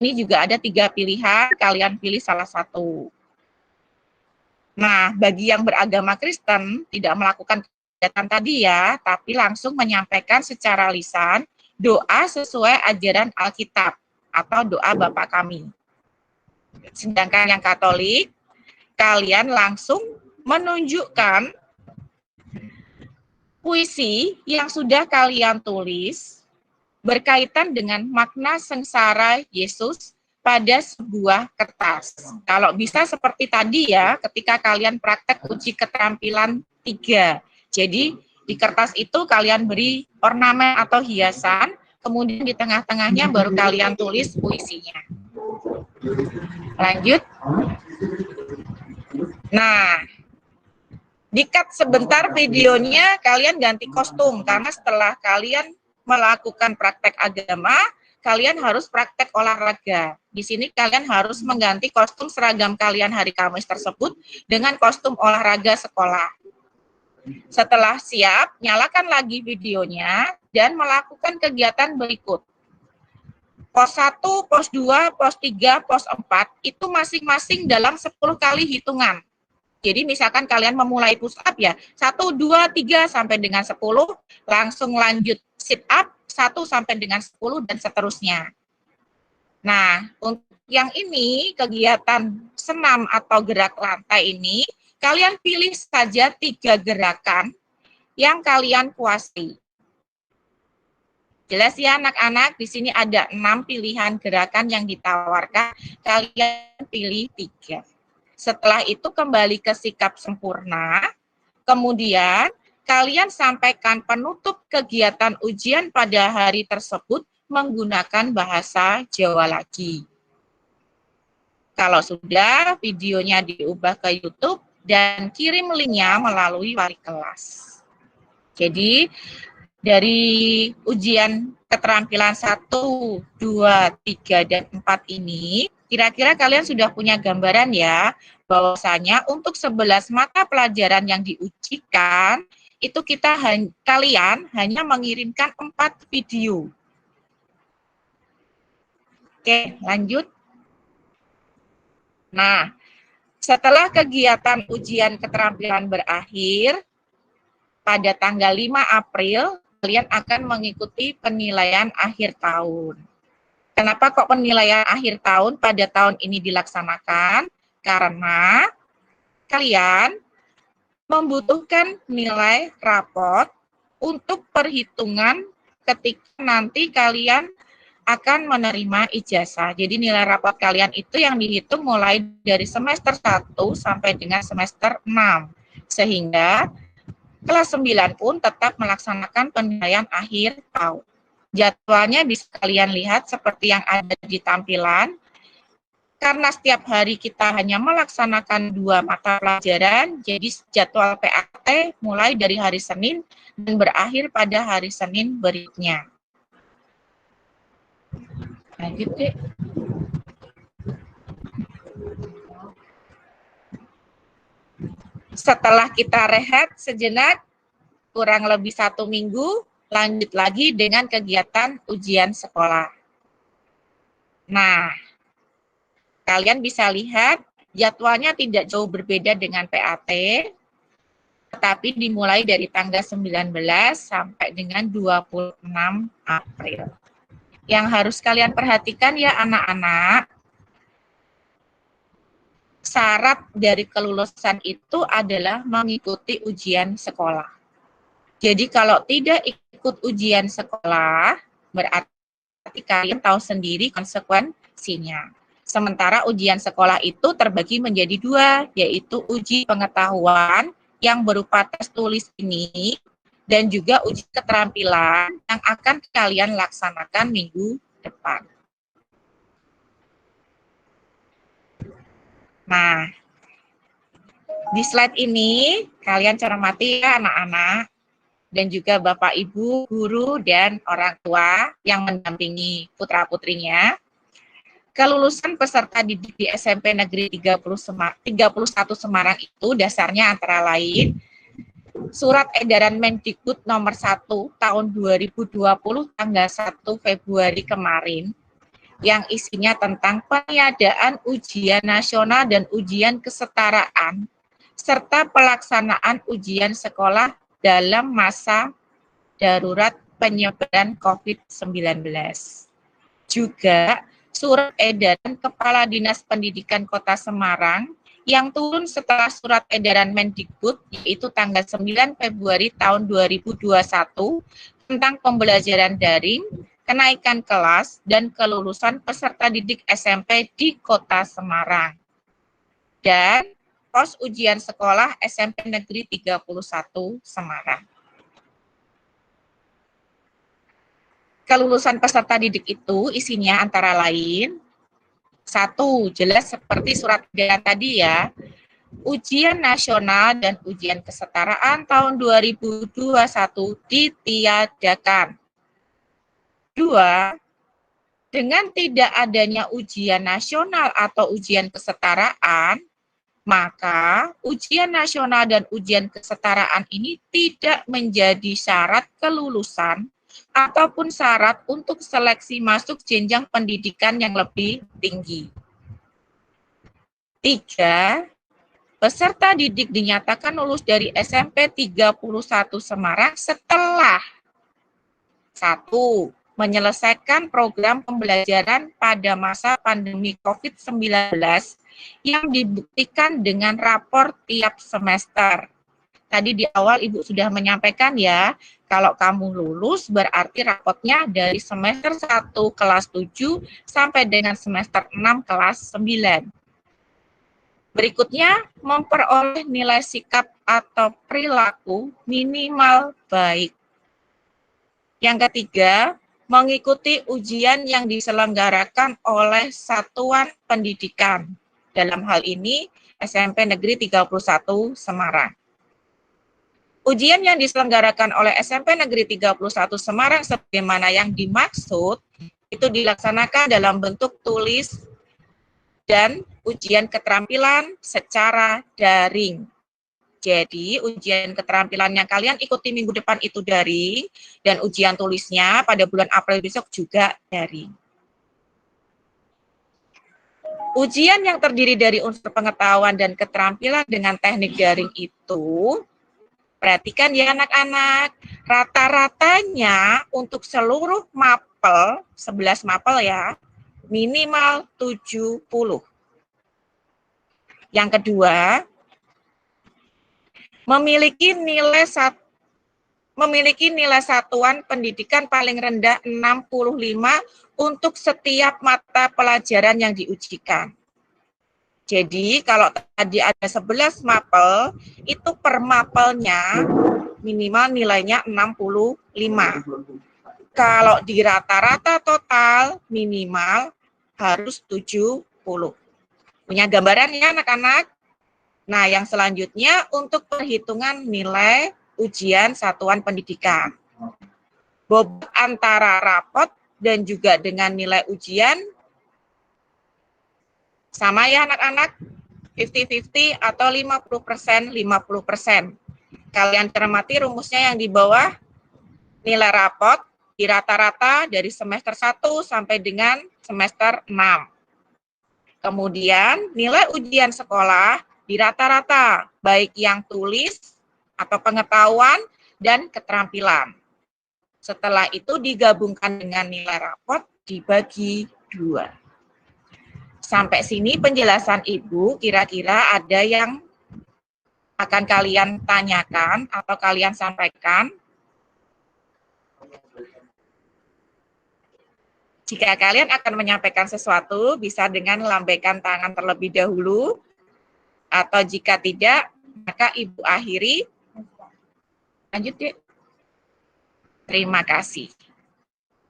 Ini juga ada 3 pilihan, kalian pilih salah satu. Nah, bagi yang beragama Kristen, tidak melakukan kegiatan tadi ya, tapi langsung menyampaikan secara lisan doa sesuai ajaran Alkitab atau doa Bapa Kami. Sedangkan yang Katolik, kalian langsung menunjukkan puisi yang sudah kalian tulis berkaitan dengan makna sengsara Yesus pada sebuah kertas. Kalau bisa seperti tadi ya, ketika kalian praktek uji keterampilan 3. Jadi di kertas itu kalian beri ornamen atau hiasan, kemudian di tengah-tengahnya baru kalian tulis puisinya. Lanjut. Nah, di-cut sebentar videonya, kalian ganti kostum, karena setelah kalian melakukan praktek agama, kalian harus praktek olahraga. Di sini kalian harus mengganti kostum seragam kalian hari Kamis tersebut dengan kostum olahraga sekolah. Setelah siap, nyalakan lagi videonya dan melakukan kegiatan berikut. Pos 1, pos 2, pos 3, pos 4, itu masing-masing dalam 10 kali hitungan. Jadi misalkan kalian memulai push up ya, 1, 2, 3 sampai dengan 10, langsung lanjut sit up 1 sampai dengan 10 dan seterusnya. Nah, untuk yang ini kegiatan senam atau gerak lantai ini, kalian pilih saja 3 gerakan yang kalian kuasai. Jelas ya anak-anak, di sini ada 6 pilihan gerakan yang ditawarkan, kalian pilih 3. Setelah itu kembali ke sikap sempurna, kemudian kalian sampaikan penutup kegiatan ujian pada hari tersebut menggunakan bahasa Jawa lagi. Kalau sudah, videonya diubah ke YouTube dan kirim linknya melalui wali kelas. Jadi, dari ujian keterampilan 1, 2, 3, dan 4 ini, kira-kira kalian sudah punya gambaran ya, bahwasanya untuk 11 mata pelajaran yang diujikan, itu kalian hanya mengirimkan 4 video. Oke, lanjut. Nah, setelah kegiatan ujian keterampilan berakhir, pada tanggal 5 April, kalian akan mengikuti penilaian akhir tahun. Kenapa kok penilaian akhir tahun pada tahun ini dilaksanakan? Karena kalian membutuhkan nilai rapot untuk perhitungan ketika nanti kalian akan menerima ijazah. Jadi nilai rapot kalian itu yang dihitung mulai dari semester 1 sampai dengan semester 6. Sehingga kelas 9 pun tetap melaksanakan penilaian akhir tahun. Jadwalnya bisa kalian lihat seperti yang ada di tampilan. Karena setiap hari kita hanya melaksanakan 2 mata pelajaran, jadi jadwal PAT mulai dari hari Senin dan berakhir pada hari Senin berikutnya. Lanjut, Dek. Setelah kita rehat sejenak, kurang lebih 1 minggu, lanjut lagi dengan kegiatan ujian sekolah. Nah, kalian bisa lihat jadwalnya tidak jauh berbeda dengan PAT, tetapi dimulai dari tanggal 19 sampai dengan 26 April. Yang harus kalian perhatikan ya anak-anak, syarat dari kelulusan itu adalah mengikuti ujian sekolah. Jadi kalau tidak ikut ujian sekolah, berarti kalian tahu sendiri konsekuensinya. Sementara ujian sekolah itu terbagi menjadi 2, yaitu uji pengetahuan yang berupa tes tulis ini, dan juga uji keterampilan yang akan kalian laksanakan minggu depan. Nah, di slide ini kalian cermati ya anak-anak, dan juga Bapak, Ibu, guru, dan orang tua yang mendampingi putra-putrinya. Kelulusan peserta didik di SMP Negeri 31 Semarang itu dasarnya antara lain Surat Edaran Mendikbud nomor 1 tahun 2020 tanggal 1 Februari kemarin yang isinya tentang peniadaan ujian nasional dan ujian kesetaraan serta pelaksanaan ujian sekolah dalam masa darurat penyebaran COVID-19. Juga Surat Edaran Kepala Dinas Pendidikan Kota Semarang yang turun setelah Surat Edaran Mendikbud, yaitu tanggal 9 Februari tahun 2021, tentang pembelajaran daring, kenaikan kelas, dan kelulusan peserta didik SMP di Kota Semarang. Dan pos ujian sekolah SMP Negeri 31 Semarang. Kelulusan peserta didik itu isinya antara lain, 1, jelas seperti surat edaran tadi ya, ujian nasional dan ujian kesetaraan tahun 2021 ditiadakan. 2, dengan tidak adanya ujian nasional atau ujian kesetaraan, maka ujian nasional dan ujian kesetaraan ini tidak menjadi syarat kelulusan ataupun syarat untuk seleksi masuk jenjang pendidikan yang lebih tinggi. 3, peserta didik dinyatakan lulus dari SMP 31 Semarang setelah 1, menyelesaikan program pembelajaran pada masa pandemi COVID-19 yang dibuktikan dengan rapor tiap semester. Tadi di awal Ibu sudah menyampaikan ya, kalau kamu lulus berarti rapotnya dari semester 1 kelas 7 sampai dengan semester 6 kelas 9. Berikutnya, memperoleh nilai sikap atau perilaku minimal baik. Yang ketiga, mengikuti ujian yang diselenggarakan oleh satuan pendidikan. Dalam hal ini SMP Negeri 31 Semarang. Ujian yang diselenggarakan oleh SMP Negeri 31 Semarang sebagaimana yang dimaksud itu dilaksanakan dalam bentuk tulis dan ujian keterampilan secara daring. Jadi ujian keterampilan yang kalian ikuti minggu depan itu daring dan ujian tulisnya pada bulan April besok juga daring. Ujian yang terdiri dari unsur pengetahuan dan keterampilan dengan teknik daring itu, perhatikan ya anak-anak, rata-ratanya untuk seluruh mapel, 11 mapel ya, minimal 70. Yang kedua, memiliki nilai satuan pendidikan paling rendah 65 untuk setiap mata pelajaran yang diujikan. Jadi kalau tadi ada 11 mapel, itu per mapelnya minimal nilainya 65. Kalau di rata-rata total minimal harus 70. Punya gambaran ya anak-anak? Nah, yang selanjutnya untuk perhitungan nilai ujian satuan pendidikan. Bobot antara rapot dan juga dengan nilai ujian sama ya anak-anak, 50-50 atau 50%, 50%. Kalian cermati rumusnya yang di bawah, nilai rapot di rata-rata dari semester 1 sampai dengan semester 6. Kemudian nilai ujian sekolah di rata-rata, baik yang tulis atau pengetahuan dan keterampilan. Setelah itu digabungkan dengan nilai rapot dibagi 2. Sampai sini penjelasan Ibu, kira-kira ada yang akan kalian tanyakan atau kalian sampaikan? Jika kalian akan menyampaikan sesuatu, bisa dengan melambaikan tangan terlebih dahulu, atau jika tidak, maka Ibu akhiri. Lanjut, Dek. Terima kasih.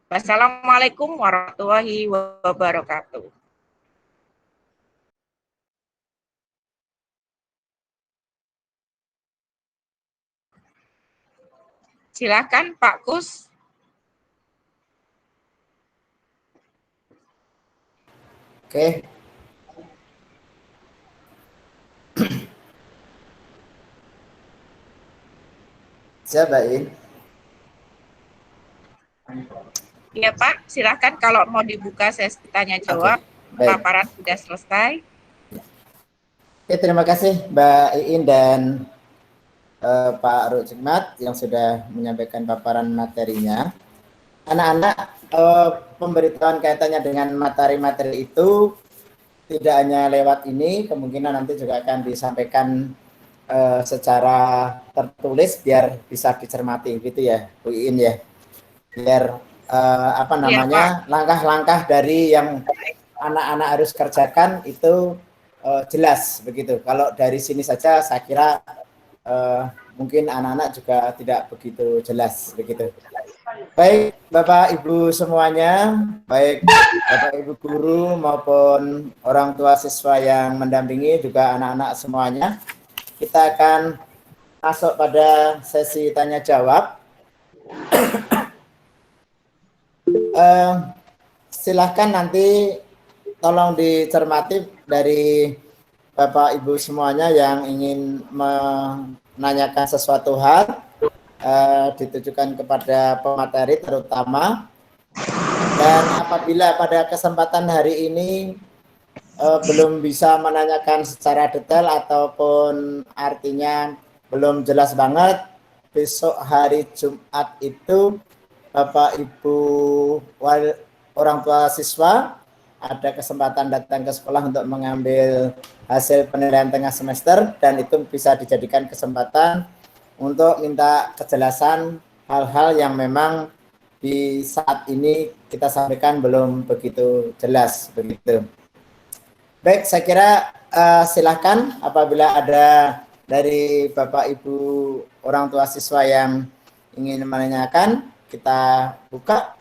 Wassalamualaikum warahmatullahi wabarakatuh. Silakan Pak Kus. Oke. Siapa ini? Iya Pak, silakan kalau mau dibuka sesi tanya jawab. Baik. Paparan sudah selesai. Oke, terima kasih Mbak Iin dan Pak Ruksikmat yang sudah menyampaikan paparan materinya. Anak-anak, pemberitahuan kaitannya dengan materi-materi itu tidak hanya lewat ini, kemungkinan nanti juga akan disampaikan secara tertulis biar bisa dicermati gitu ya, Bu Iin ya. Biar langkah-langkah dari yang anak-anak harus kerjakan itu jelas begitu. Kalau dari sini saja saya kira mungkin anak-anak juga tidak begitu jelas begitu. Baik Bapak Ibu semuanya, baik Bapak Ibu guru maupun orang tua siswa yang mendampingi juga anak-anak semuanya, kita akan masuk pada sesi tanya jawab. Silahkan nanti tolong dicermati dari Bapak Ibu semuanya yang ingin menanyakan sesuatu hal, ditujukan kepada pemateri terutama. Dan apabila pada kesempatan hari ini belum bisa menanyakan secara detail ataupun artinya belum jelas banget, besok hari Jumat itu Bapak Ibu orang tua siswa ada kesempatan datang ke sekolah untuk mengambil hasil penilaian tengah semester, dan itu bisa dijadikan kesempatan untuk minta kejelasan hal-hal yang memang di saat ini kita sampaikan belum begitu jelas begitu. Baik, saya kira silakan apabila ada dari Bapak Ibu orang tua siswa yang ingin menanyakan, kita buka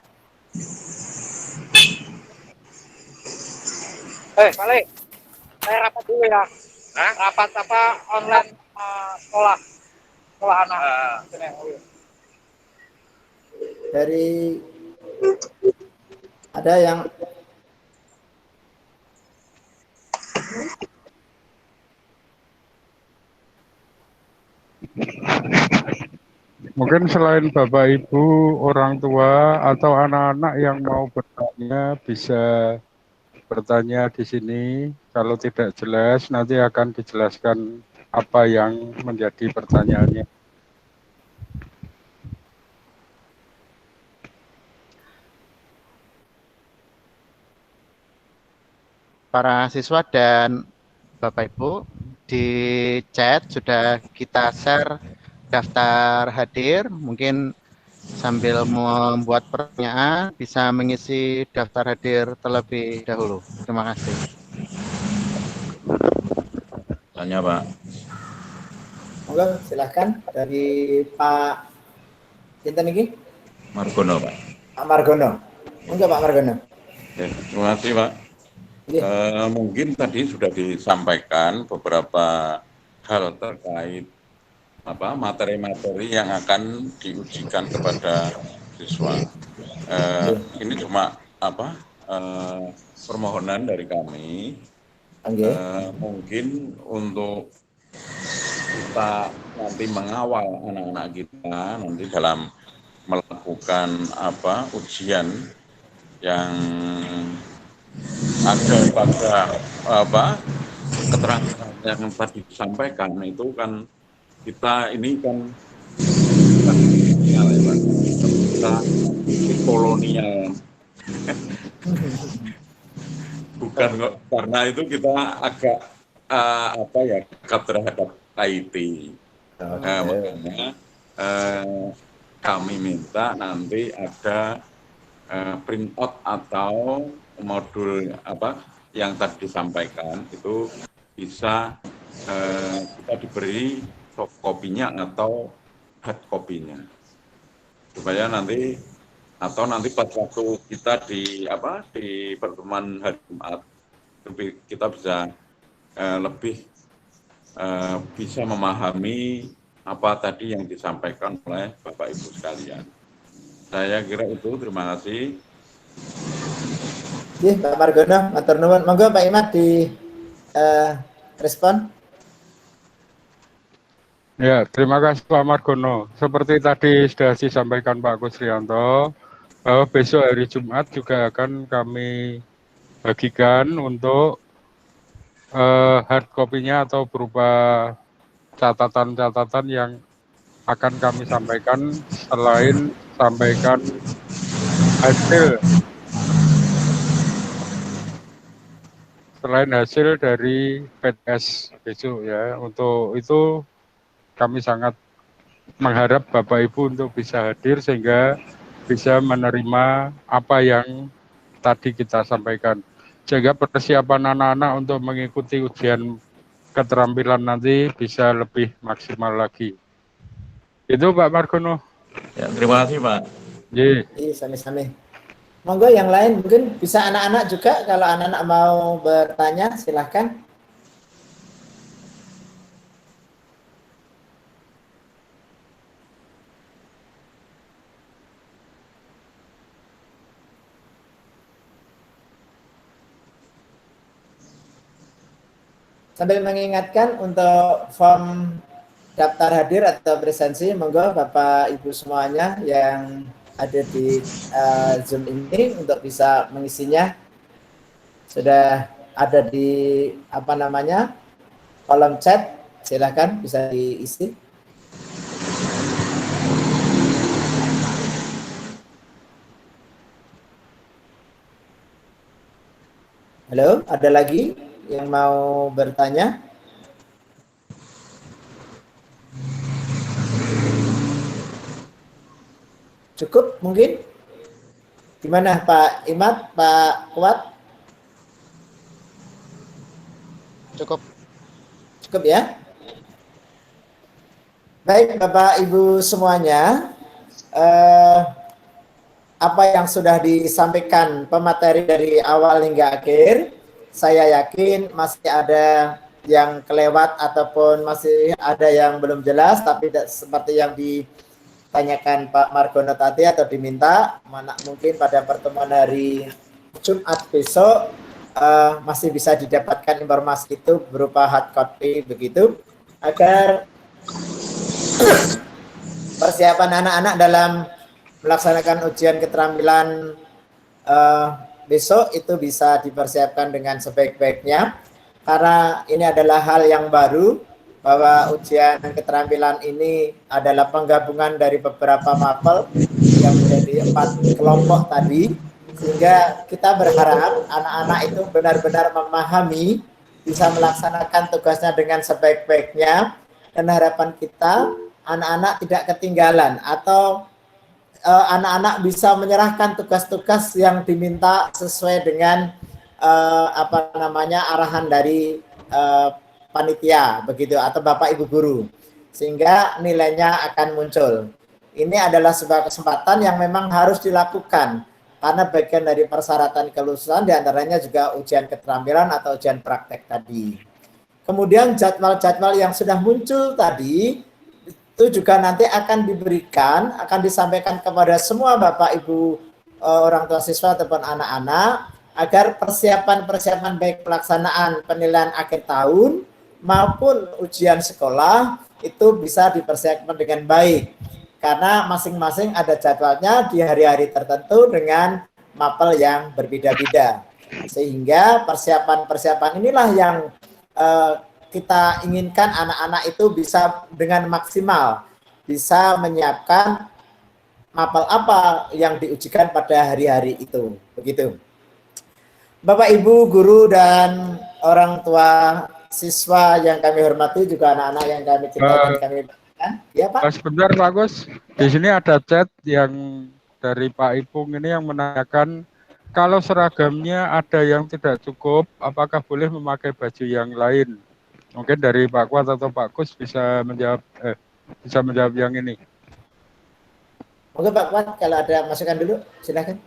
Balik. Saya rapat dulu ya. Rapat apa online sekolah anak. Dari ada yang Mungkin selain Bapak Ibu, orang tua atau anak-anak yang mau bertanya bisa bertanya di sini. Kalau tidak jelas nanti akan dijelaskan apa yang menjadi pertanyaannya. Para siswa dan Bapak Ibu, di chat sudah kita share daftar hadir. Mungkin sambil membuat pertanyaan bisa mengisi daftar hadir terlebih dahulu. Terima kasih. Tanya Pak. monggo silahkan dari Pak Sinten iki? Margono Pak. Pak Margono. Monggo Pak Margono. Oke, terima kasih Pak. Mungkin tadi sudah disampaikan beberapa hal terkait materi-materi yang akan diujikan kepada siswa. Ini cuma permohonan dari kami. Mungkin untuk kita nanti mengawal anak-anak kita nanti dalam melakukan ujian yang ada pada keterangan yang tadi disampaikan itu kan kita ini kan kolonial ya Pak, kita kolonial bukan kok, karena itu kita agak dekat terhadap IT. Makanya kami minta nanti ada print out atau modul yang tadi disampaikan itu bisa kita diberi soft copy-nya atau hard copy-nya supaya nanti pas waktu kita di pertemuan hari Jumat kita bisa lebih bisa memahami apa tadi yang disampaikan oleh Bapak Ibu sekalian. Saya kira itu, terima kasih. Pak Margono, matur nuwun. Monggo Pak Imad di respon. Ya, terima kasih Pak Margono. Seperti tadi sudah disampaikan Pak Kusrianto, bahwa besok hari Jumat juga akan kami bagikan untuk hard copy-nya atau berupa catatan-catatan yang akan kami sampaikan selain sampaikan hasil dari PTS besok ya. Untuk itu kami sangat mengharap Bapak Ibu untuk bisa hadir sehingga bisa menerima apa yang tadi kita sampaikan. Sehingga persiapan anak-anak untuk mengikuti ujian keterampilan nanti bisa lebih maksimal lagi. Itu Pak Margono. Ya, terima kasih Pak. Iya, sami-sami. Monggo yang lain mungkin bisa anak-anak juga, kalau anak-anak mau bertanya silahkan. Sambil mengingatkan untuk form daftar hadir atau presensi, monggo Bapak Ibu semuanya yang ada di Zoom ini untuk bisa mengisinya. Sudah ada di kolom chat, silakan bisa diisi. Halo, ada lagi yang mau bertanya? Cukup mungkin? Gimana Pak Imad, Pak Kuat? Cukup. Cukup ya? Baik Bapak Ibu semuanya, apa yang sudah disampaikan pemateri dari awal hingga akhir. Saya yakin masih ada yang kelewat ataupun masih ada yang belum jelas, tapi seperti yang ditanyakan Pak Margono tadi atau diminta, mungkin pada pertemuan hari Jumat besok masih bisa didapatkan informasi itu berupa hard copy begitu, agar persiapan anak-anak dalam melaksanakan ujian keterampilan besok itu bisa dipersiapkan dengan sebaik-baiknya, karena ini adalah hal yang baru bahwa ujian keterampilan ini adalah penggabungan dari beberapa mapel yang menjadi 4 kelompok tadi, sehingga kita berharap anak-anak itu benar-benar memahami, bisa melaksanakan tugasnya dengan sebaik-baiknya, dan harapan kita anak-anak tidak ketinggalan atau anak-anak bisa menyerahkan tugas-tugas yang diminta sesuai dengan arahan dari panitia begitu atau Bapak Ibu guru, sehingga nilainya akan muncul. Ini adalah sebuah kesempatan yang memang harus dilakukan karena bagian dari persyaratan kelulusan diantaranya juga ujian keterampilan atau ujian praktek tadi. Kemudian jadwal-jadwal yang sudah muncul tadi itu juga nanti akan diberikan, akan disampaikan kepada semua Bapak Ibu orang tua siswa ataupun anak-anak, agar persiapan-persiapan baik pelaksanaan penilaian akhir tahun maupun ujian sekolah itu bisa dipersiapkan dengan baik, karena masing-masing ada jadwalnya di hari-hari tertentu dengan mapel yang berbeda-beda, sehingga persiapan-persiapan inilah yang kita inginkan anak-anak itu bisa dengan maksimal bisa menyiapkan mapel apa yang diujikan pada hari-hari itu. Begitu. Bapak, Ibu, guru, dan orang tua siswa yang kami hormati, juga anak-anak yang kami cintai dan kami banggakan. Ya, Pak. Sebentar, Pak Gus. Di sini ada chat yang dari Pak Ipung ini yang menanyakan, kalau seragamnya ada yang tidak cukup, apakah boleh memakai baju yang lain? Mungkin dari Pak Kuat atau Pak Gus bisa menjawab yang ini. Oke Pak Kuat, kalau ada masukan dulu, silakan.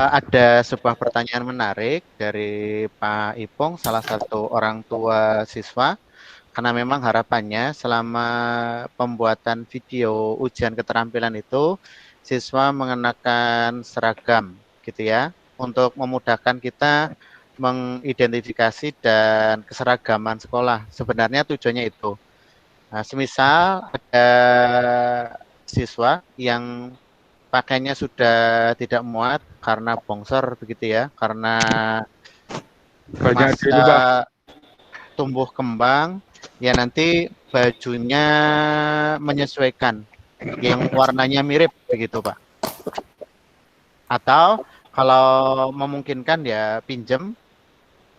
Ada sebuah pertanyaan menarik dari Pak Ipong, salah satu orang tua siswa. Karena memang harapannya selama pembuatan video ujian keterampilan itu siswa mengenakan seragam gitu ya, untuk memudahkan kita mengidentifikasi dan keseragaman sekolah. Sebenarnya tujuannya itu. Nah, semisal ada siswa yang pakainya sudah tidak muat karena bongsor begitu ya, karena masa tumbuh kembang, ya nanti bajunya menyesuaikan yang warnanya mirip begitu Pak. Atau kalau memungkinkan ya pinjam,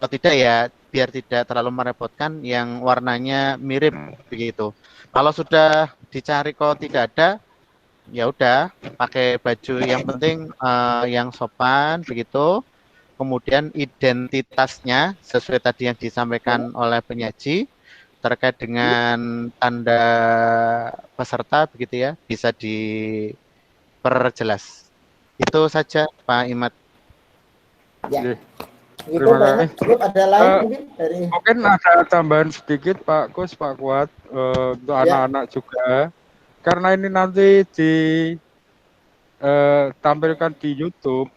kalau tidak ya biar tidak terlalu merepotkan yang warnanya mirip begitu. Kalau sudah dicari kok tidak ada, ya udah pakai baju yang penting yang sopan begitu. Kemudian identitasnya sesuai tadi yang disampaikan oleh penyaji terkait dengan tanda peserta begitu ya, bisa diperjelas. Itu saja Pak Imat. Ya. Terima kasih. Cukup ada lain mungkin dari... Mungkin ada tambahan sedikit Pak Gus, Pak Kuat, untuk anak-anak juga. Karena ini nanti ditampilkan di YouTube,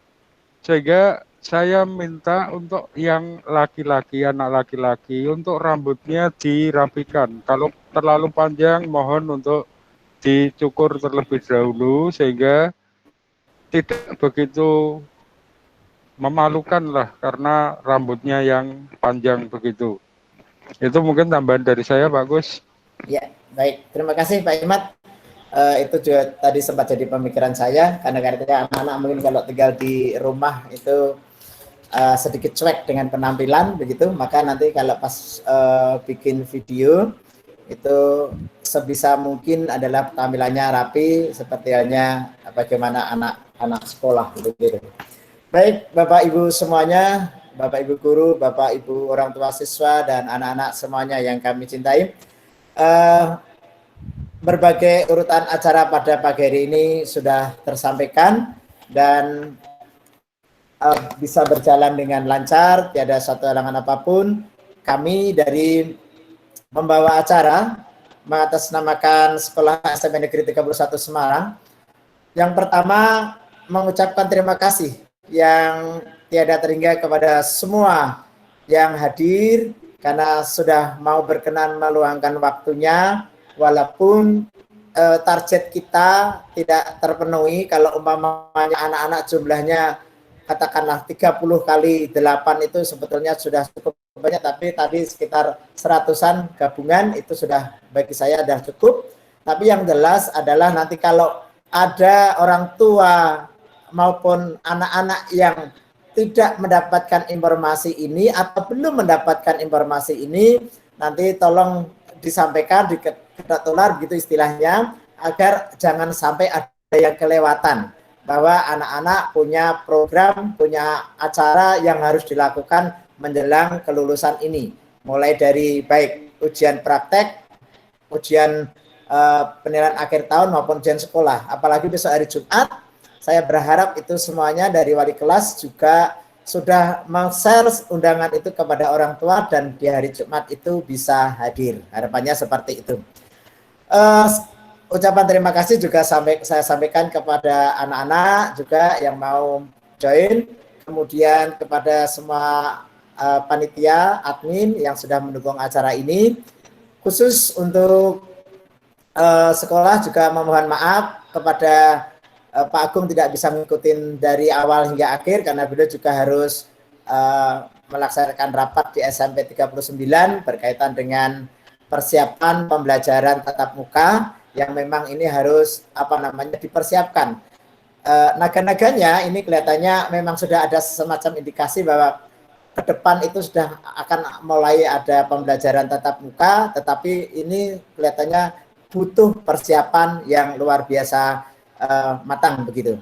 sehingga saya minta untuk yang laki-laki, anak laki-laki, untuk rambutnya dirapikan. Kalau terlalu panjang, mohon untuk dicukur terlebih dahulu, sehingga tidak begitu memalukan lah, karena rambutnya yang panjang begitu. Itu mungkin tambahan dari saya, Pak Gus. Ya, baik. Terima kasih Pak Imat. Itu juga tadi sempat jadi pemikiran saya, karena anak-anak mungkin kalau tinggal di rumah itu sedikit cuek dengan penampilan begitu, maka nanti kalau pas bikin video itu sebisa mungkin adalah tampilannya rapi seperti halnya bagaimana anak-anak sekolah gitu. Baik Bapak Ibu semuanya, Bapak Ibu guru, Bapak Ibu orang tua siswa, dan anak-anak semuanya yang kami cintai. Berbagai urutan acara pada pagi hari ini sudah tersampaikan dan bisa berjalan dengan lancar, tiada satu halangan apapun. Kami dari membawa acara mengatasnamakan Sekolah SMP Negeri 31 Semarang. Yang pertama, mengucapkan terima kasih yang tiada terhingga kepada semua yang hadir karena sudah mau berkenan meluangkan waktunya, walaupun target kita tidak terpenuhi. Kalau umpamanya anak-anak jumlahnya katakanlah 30 kali 8 itu sebetulnya sudah cukup banyak, tapi tadi sekitar 100-an gabungan itu sudah bagi saya sudah cukup. Tapi yang jelas adalah nanti kalau ada orang tua maupun anak-anak yang tidak mendapatkan informasi ini atau belum mendapatkan informasi ini, nanti tolong disampaikan, diketular gitu istilahnya, agar jangan sampai ada yang kelewatan, bahwa anak-anak punya program, punya acara yang harus dilakukan menjelang kelulusan ini, mulai dari baik ujian praktek, ujian penilaian akhir tahun maupun ujian sekolah. Apalagi besok hari Jumat, saya berharap itu semuanya dari wali kelas juga sudah men-share undangan itu kepada orang tua dan di hari Jumat itu bisa hadir. Harapannya seperti itu. Ucapan terima kasih juga saya sampaikan kepada anak-anak juga yang mau join, kemudian kepada semua panitia, admin yang sudah mendukung acara ini. Khusus untuk sekolah juga memohon maaf kepada Pak Agung tidak bisa mengikuti dari awal hingga akhir karena beliau juga harus melaksanakan rapat di SMP 39 berkaitan dengan persiapan pembelajaran tatap muka yang memang ini harus dipersiapkan. Naga-naganya ini kelihatannya memang sudah ada semacam indikasi bahwa ke depan itu sudah akan mulai ada pembelajaran tatap muka, tetapi ini kelihatannya butuh persiapan yang luar biasa matang begitu.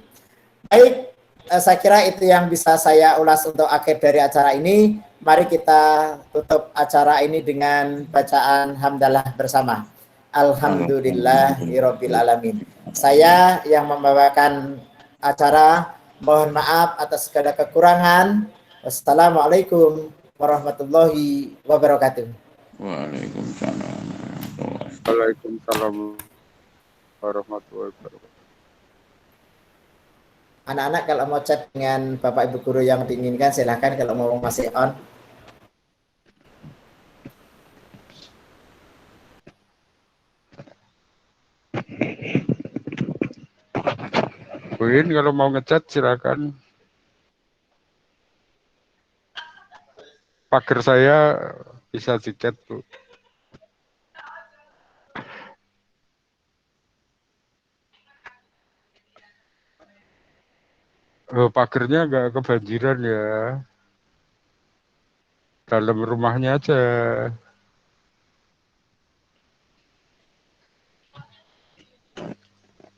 Baik, saya kira itu yang bisa saya ulas untuk akhir dari acara ini. Mari kita tutup acara ini dengan bacaan hamdalah bersama. Alhamdulillahirabbil alamin. Saya yang membawakan acara, mohon maaf atas segala kekurangan. Wassalamualaikum warahmatullahi wabarakatuh. Waalaikumsalam. Waalaikumsalam warahmatullahi wabarakatuh. Anak-anak kalau mau chat dengan Bapak Ibu guru yang diinginkan silahkan, kalau mau masih on. Win, kalau mau ngechat silakan. Pagar saya bisa di-chat, Bu. Oh, pagernya nggak kebanjiran ya. Dalam rumahnya aja.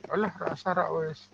Alah, rasa rak wes.